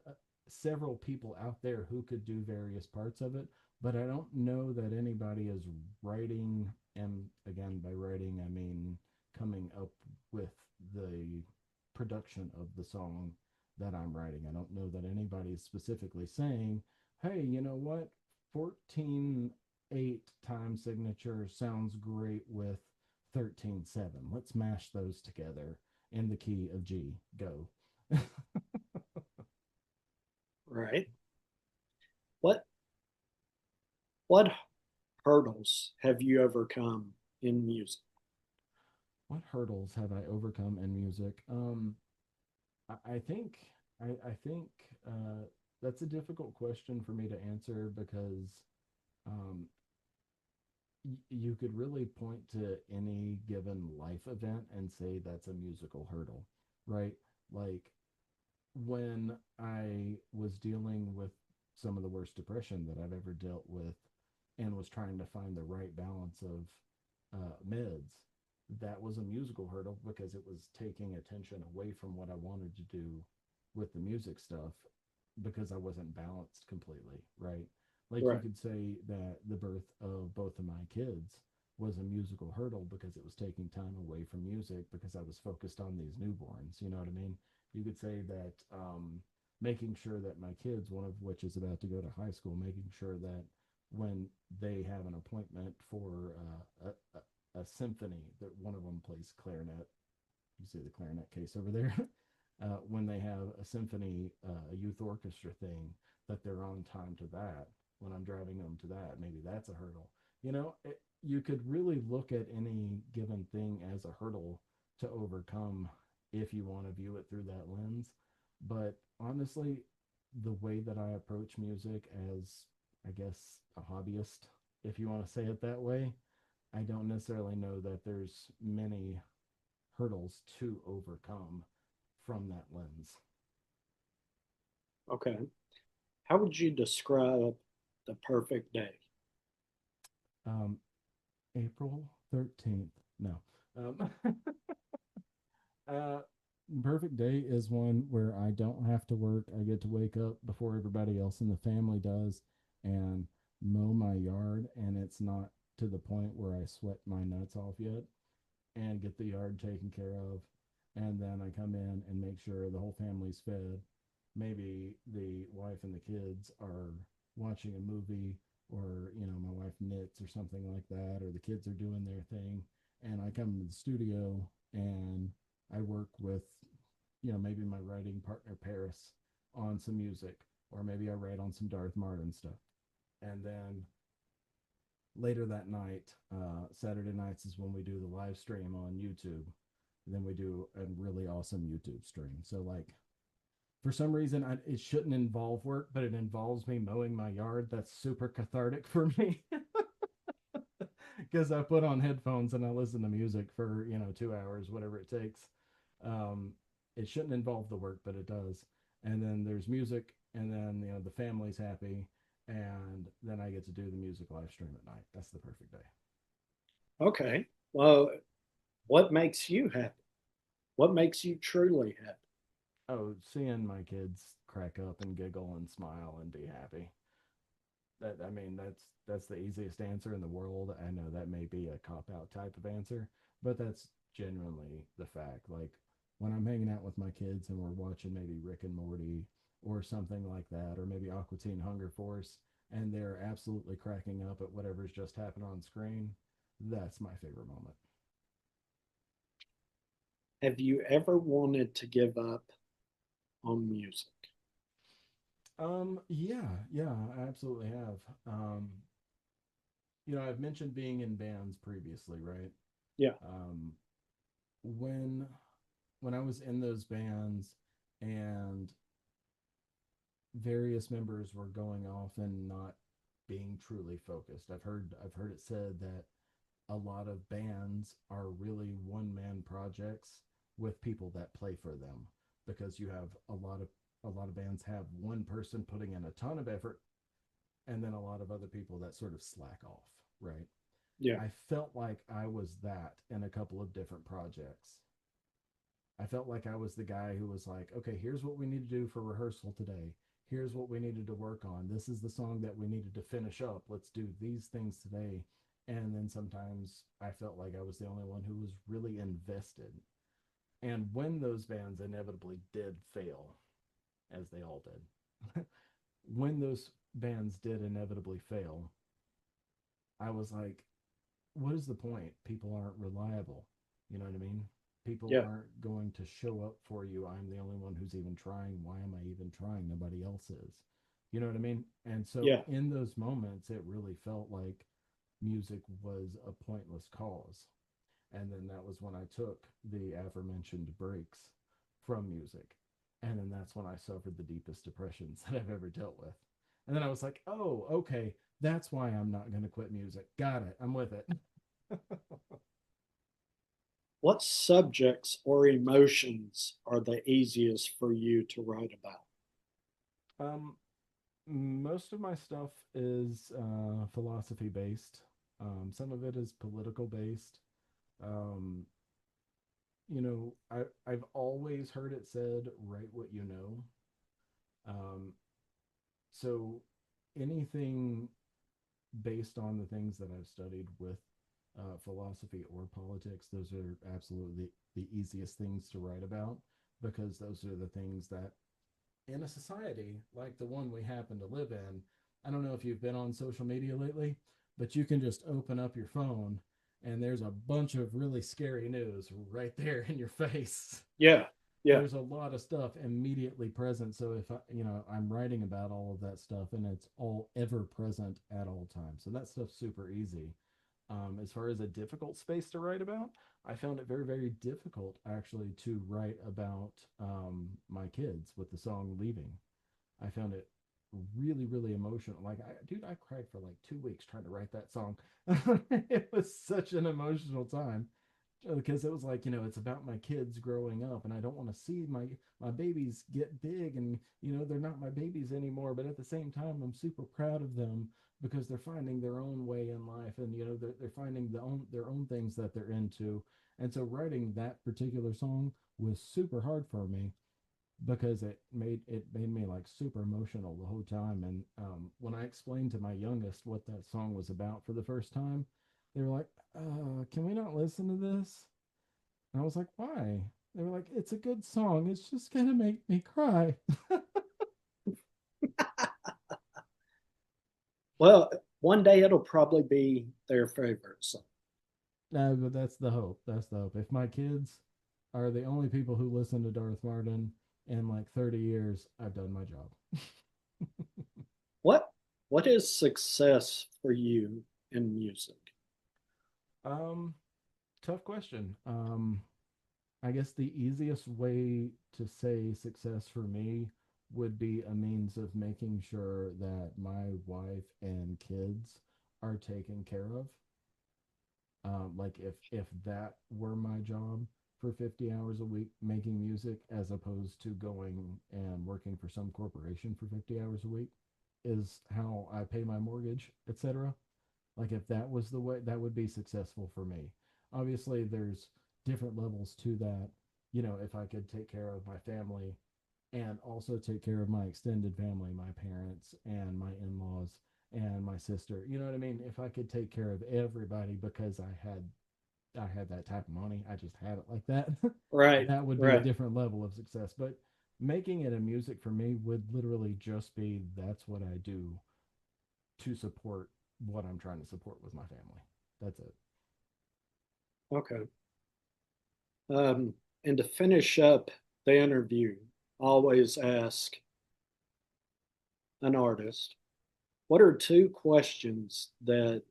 several people out there who could do various parts of it, but I don't know that anybody is writing, and again, by writing, I mean coming up with the production of the song that I'm writing. I don't know that anybody's specifically saying, hey, you know what? 14/8 time signature sounds great with 13/7. Let's mash those together in the key of G. Go. Right. What what hurdles have you overcome in music? What hurdles have I overcome in music? I think I think that's a difficult question for me to answer because um, you could really point to any given life event and say that's a musical hurdle, right? Like when I was dealing with some of the worst depression that I've ever dealt with and was trying to find the right balance of meds, that was a musical hurdle because it was taking attention away from what I wanted to do with the music stuff because I wasn't balanced completely, right? Like you Right. could say that the birth of both of my kids was a musical hurdle because it was taking time away from music because I was focused on these newborns. You know what I mean? You could say that making sure that my kids, one of which is about to go to high school, making sure that when they have an appointment for a symphony, that one of them plays clarinet. You see the clarinet case over there. When they have a symphony, a youth orchestra thing, that they're on time to that. When I'm driving them to that, maybe that's a hurdle. You could really look at any given thing as a hurdle to overcome if you want to view it through that lens. But honestly, the way that I approach music as, I guess, a hobbyist, if you want to say it that way, I don't necessarily know that there's many hurdles to overcome from that lens. Okay. How would you describe the perfect day? Um, April 13th. No. Um, uh, Perfect day is one where I don't have to work. I get to wake up before everybody else in the family does and mow my yard, and it's not to the point where I sweat my nuts off yet, and get the yard taken care of. And then I come in and make sure the whole family's fed. Maybe the wife and the kids are watching a movie, or, my wife knits or something like that, or the kids are doing their thing. And I come to the studio and I work with, maybe my writing partner Paris on some music, or maybe I write on some Darth Marden stuff. And then later that night, Saturday nights is when we do the live stream on YouTube. And then we do a really awesome YouTube stream. So, like, for some reason, it shouldn't involve work, but it involves me mowing my yard. That's super cathartic for me because I put on headphones and I listen to music for 2 hours, whatever it takes. Um, it shouldn't involve the work, but it does. And then there's music, and then the family's happy, and then I get to do the music live stream at night. That's the perfect day. Okay. Well, what makes you happy? What makes you truly happy? Oh, seeing my kids crack up and giggle and smile and be happy. That I mean, that's the easiest answer in the world. I know that may be a cop out type of answer, but that's genuinely the fact. Like, when I'm hanging out with my kids and we're watching maybe Rick and Morty or something like that, or maybe Aqua Teen Hunger Force, and they're absolutely cracking up at whatever's just happened on screen, that's my favorite moment. Have you ever wanted to give up on music? Yeah, I absolutely have. I've mentioned being in bands previously, right? Yeah. Um, when when I was in those bands and various members were going off and not being truly focused. I've heard it said that a lot of bands are really one man projects with people that play for them, because you have a lot of bands have one person putting in a ton of effort, and then a lot of other people that sort of slack off, right? Yeah. I felt like I was that in a couple of different projects. I felt like I was the guy who was like, okay, here's what we need to do for rehearsal today. Here's what we needed to work on. This is the song that we needed to finish up. Let's do these things today. And then sometimes I felt like I was the only one who was really invested. And when those bands inevitably did fail, as they all did, when those bands did inevitably fail, I was like, what is the point? People aren't reliable. You know what I mean? People Yeah. aren't going to show up for you. I'm the only one who's even trying. Why am I even trying? Nobody else is. You know what I mean? And so Yeah. in those moments, it really felt like music was a pointless cause. And then that was when I took the aforementioned breaks from music. And then that's when I suffered the deepest depressions that I've ever dealt with. And then I was like, oh, okay, that's why I'm not going to quit music. Got it. I'm with it. What subjects or emotions are the easiest for you to write about? Um, Most of my stuff is philosophy based. Some of it is political based. Um, I've always heard it said, write what you know. Um, so anything based on the things that I've studied with philosophy or politics, those are absolutely the easiest things to write about, because those are the things that, in a society like the one we happen to live in, I don't know if you've been on social media lately, but you can just open up your phone and there's a bunch of really scary news right there in your face. Yeah. Yeah. There's a lot of stuff immediately present. So if I'm writing about all of that stuff, and it's all ever present at all times. So that stuff's super easy. As far as a difficult space to write about, I found it very, very difficult actually to write about my kids with the song Leaving. I found it really, really emotional. Like, dude, I cried for like 2 weeks trying to write that song. It was such an emotional time, because it was like, it's about my kids growing up, and I don't want to see my babies get big, and they're not my babies anymore, but at the same time I'm super proud of them, because they're finding their own way in life, and they're finding their own things that they're into. And so writing that particular song was super hard for me because it made me like super emotional the whole time. And when I explained to my youngest what that song was about for the first time, they were like, can we not listen to this? And I was like, why? They were like, it's a good song, it's just gonna make me cry. Well, one day it'll probably be their favorite song. But that's the hope. That's the hope. If my kids are the only people who listen to Darth Marden in like 30 years, I've done my job. What what is success for you in music? um, Tough question. I guess the easiest way to say success for me would be a means of making sure that my wife and kids are taken care of. Like if that were my job for 50 hours a week making music, as opposed to going and working for some corporation for 50 hours a week, is how I pay my mortgage, etc. Like if that was the way, that would be successful for me. Obviously, there's different levels to that. If I could take care of my family and also take care of my extended family, my parents and my in-laws and my sister. You know what I mean? If I could take care of everybody because I had that type of money, I just had it like that. Right, That would be a right. different level of success. But making it a music for me would literally just be that's what I do to support what I'm trying to support with my family. That's it. Okay. Um, and to finish up the interview, always ask an artist, what are two questions that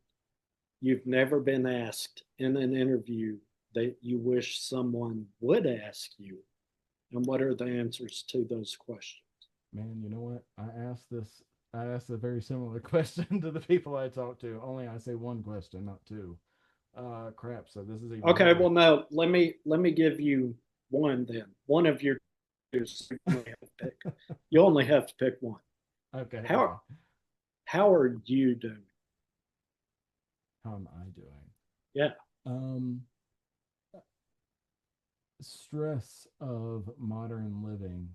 you've never been asked in an interview that you wish someone would ask you? And what are the answers to those questions? Man, you know what? I asked a very similar question to the people I talk to. Only I say one question, not two. Crap. So this is even Okay, harder. well, no, let me give you one then. One of your twos. You only have to pick one. Okay, okay. How how are you doing? How am I doing? Yeah, Um, Stress of modern living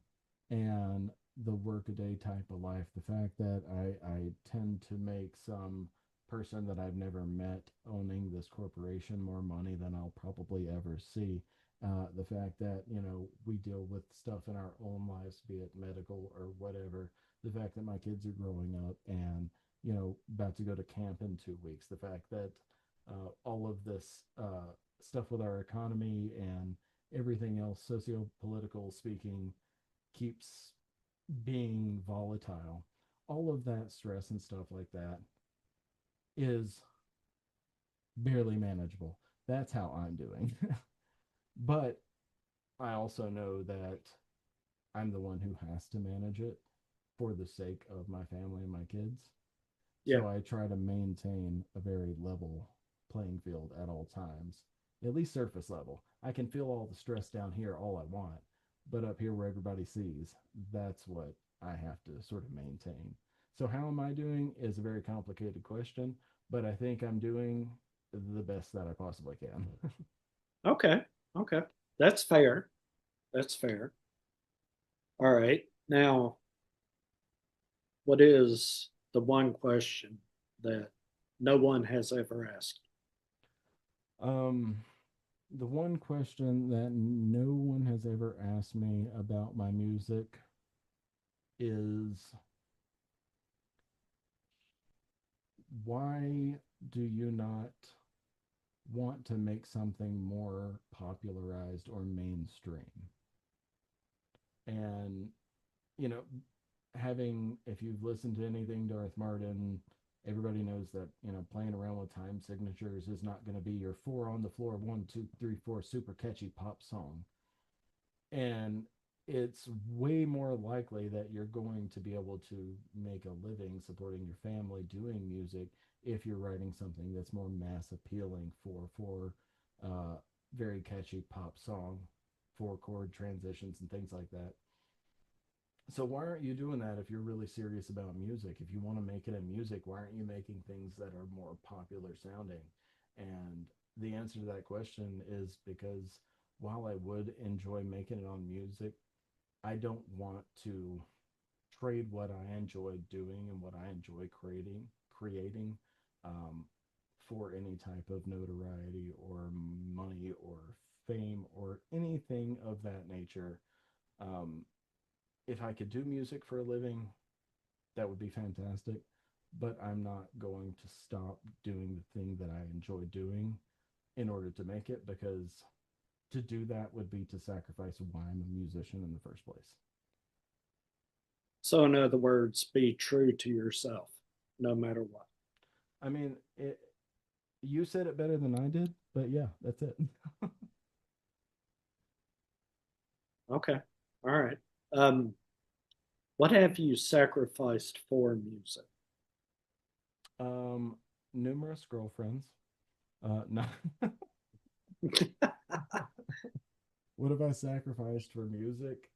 and the workaday type of life. The fact that I tend to make some person that I've never met owning this corporation more money than I'll probably ever see. The fact that, we deal with stuff in our own lives, be it medical or whatever. The fact that my kids are growing up and, about to go to camp in 2 weeks. The fact that all of this stuff with our economy and everything else, socio-political speaking, keeps being volatile. All of that stress and stuff like that is barely manageable. That's how I'm doing. But I also know that I'm the one who has to manage it for the sake of my family and my kids. yeah. So I try to maintain a very level playing field at all times, at least surface level. I can feel all the stress down here all I want, but up here where everybody sees, that's what I have to sort of maintain. So, how am I doing is a very complicated question, but I think I'm doing the best that I possibly can. Okay, okay. That's fair. That's fair. All right. Now, what is the one question that no one has ever asked? um, the one question that no one has ever asked me about my music is, why do you not want to make something more popularized or mainstream? And, you know, if you've listened to anything Darth Marden, everybody knows that, playing around with time signatures is not going to be your four on the floor, 1, 2, 3, 4 super catchy pop song. And it's way more likely that you're going to be able to make a living supporting your family doing music if you're writing something that's more mass appealing for very catchy pop song, 4 chord transitions and things like that. So why aren't you doing that if you're really serious about music? If you want to make it in music, why aren't you making things that are more popular sounding? And the answer to that question is because while I would enjoy making it on music, I don't want to trade what I enjoy doing and what I enjoy creating um, for any type of notoriety or money or fame or anything of that nature. Um, if I could do music for a living, that would be fantastic. But I'm not going to stop doing the thing that I enjoy doing in order to make it, because to do that would be to sacrifice why I'm a musician in the first place. So, in other words, be true to yourself no matter what. I mean, you said it better than I did, but yeah, that's it. Okay. All right. Um, what have you sacrificed for music? um, Numerous girlfriends. No. What have I sacrificed for music?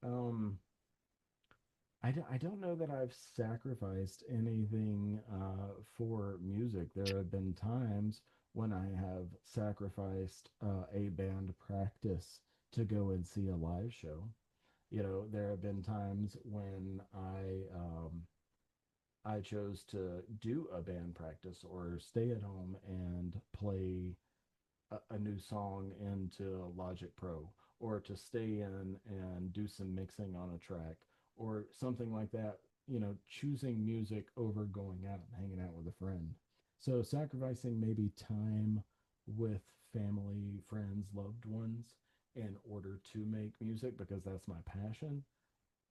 I don't know that I've sacrificed anything for music. There have been times when I have sacrificed a band practice to go and see a live show. You know, there have been times when I chose to do a band practice or stay at home and play a new song into Logic Pro, or to stay in and do some mixing on a track or something like that, you know, choosing music over going out and hanging out with a friend. So sacrificing maybe time with family, friends, loved ones in order to make music because that's my passion.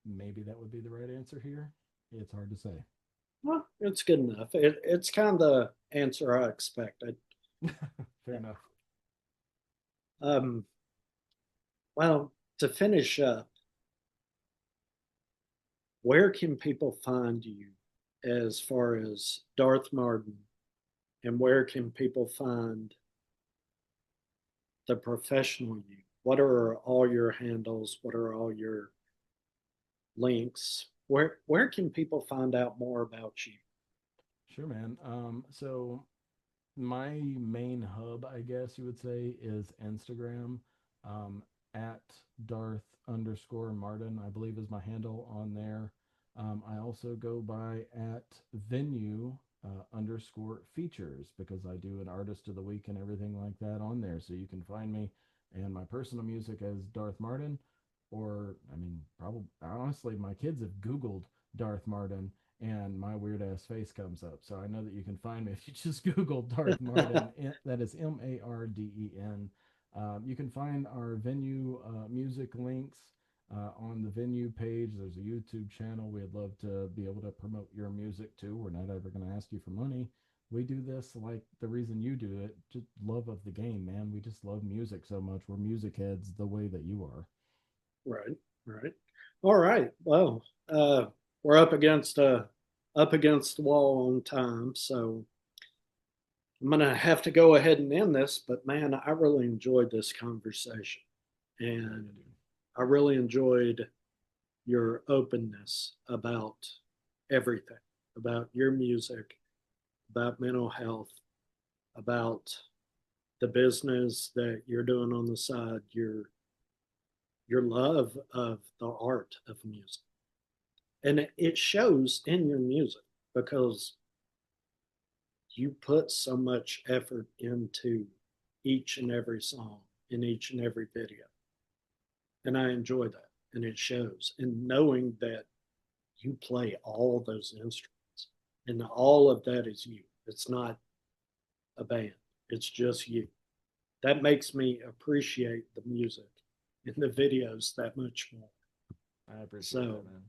Maybe that would be the right answer here. It's hard to say. Well, it's good enough. It's kind of the answer I expected. Fair enough. Um, well, to finish up, where can people find you as far as Darth Marden, and where can people find the professional you? What are all your handles? What are all your links? Where can people find out more about you? Sure, man. So my main hub, I guess you would say, is Instagram. Um, at Darth underscore Martin, I believe is my handle on there. I also go by at venue underscore features because I do an artist of the week and everything like that on there. So you can find me and my personal music as Darth Martin, or I mean, probably honestly, my kids have Googled Darth Martin and my weird ass face comes up. So I know that you can find me if you just Google Darth Marden. That is Marden. You can find our venue music links on the venue page. There's a YouTube channel. We'd love to be able to promote your music too. We're not ever going to ask you for money. We do this like the reason you do it, just love of the game, man. We just love music so much. We're music heads the way that you are. Right, right. All right. Well, we're up against the wall on time, so I'm gonna have to go ahead and end this. But man, I really enjoyed this conversation, Hell yeah, and dude. I really enjoyed your openness about everything, about your music, about mental health, about the business that you're doing on the side, your love of the art of music. And it shows in your music because you put so much effort into each and every song in each and every video. And I enjoy that. And it shows. And knowing that you play all those instruments and all of that is you, it's not a band, it's just you. That makes me appreciate the music and the videos that much more. I appreciate So, that, man.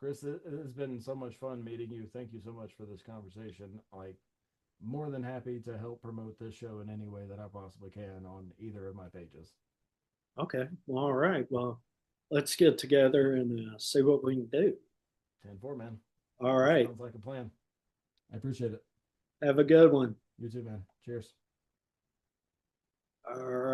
Chris, it has been so much fun meeting you. Thank you so much for this conversation. Like, more than happy to help promote this show in any way that I possibly can on either of my pages. okay. Well, all right. Well, let's get together and see what we can do. 10-4, man. All That right. sounds like a plan. I appreciate it. Have a good one. You too, man. Cheers. All right.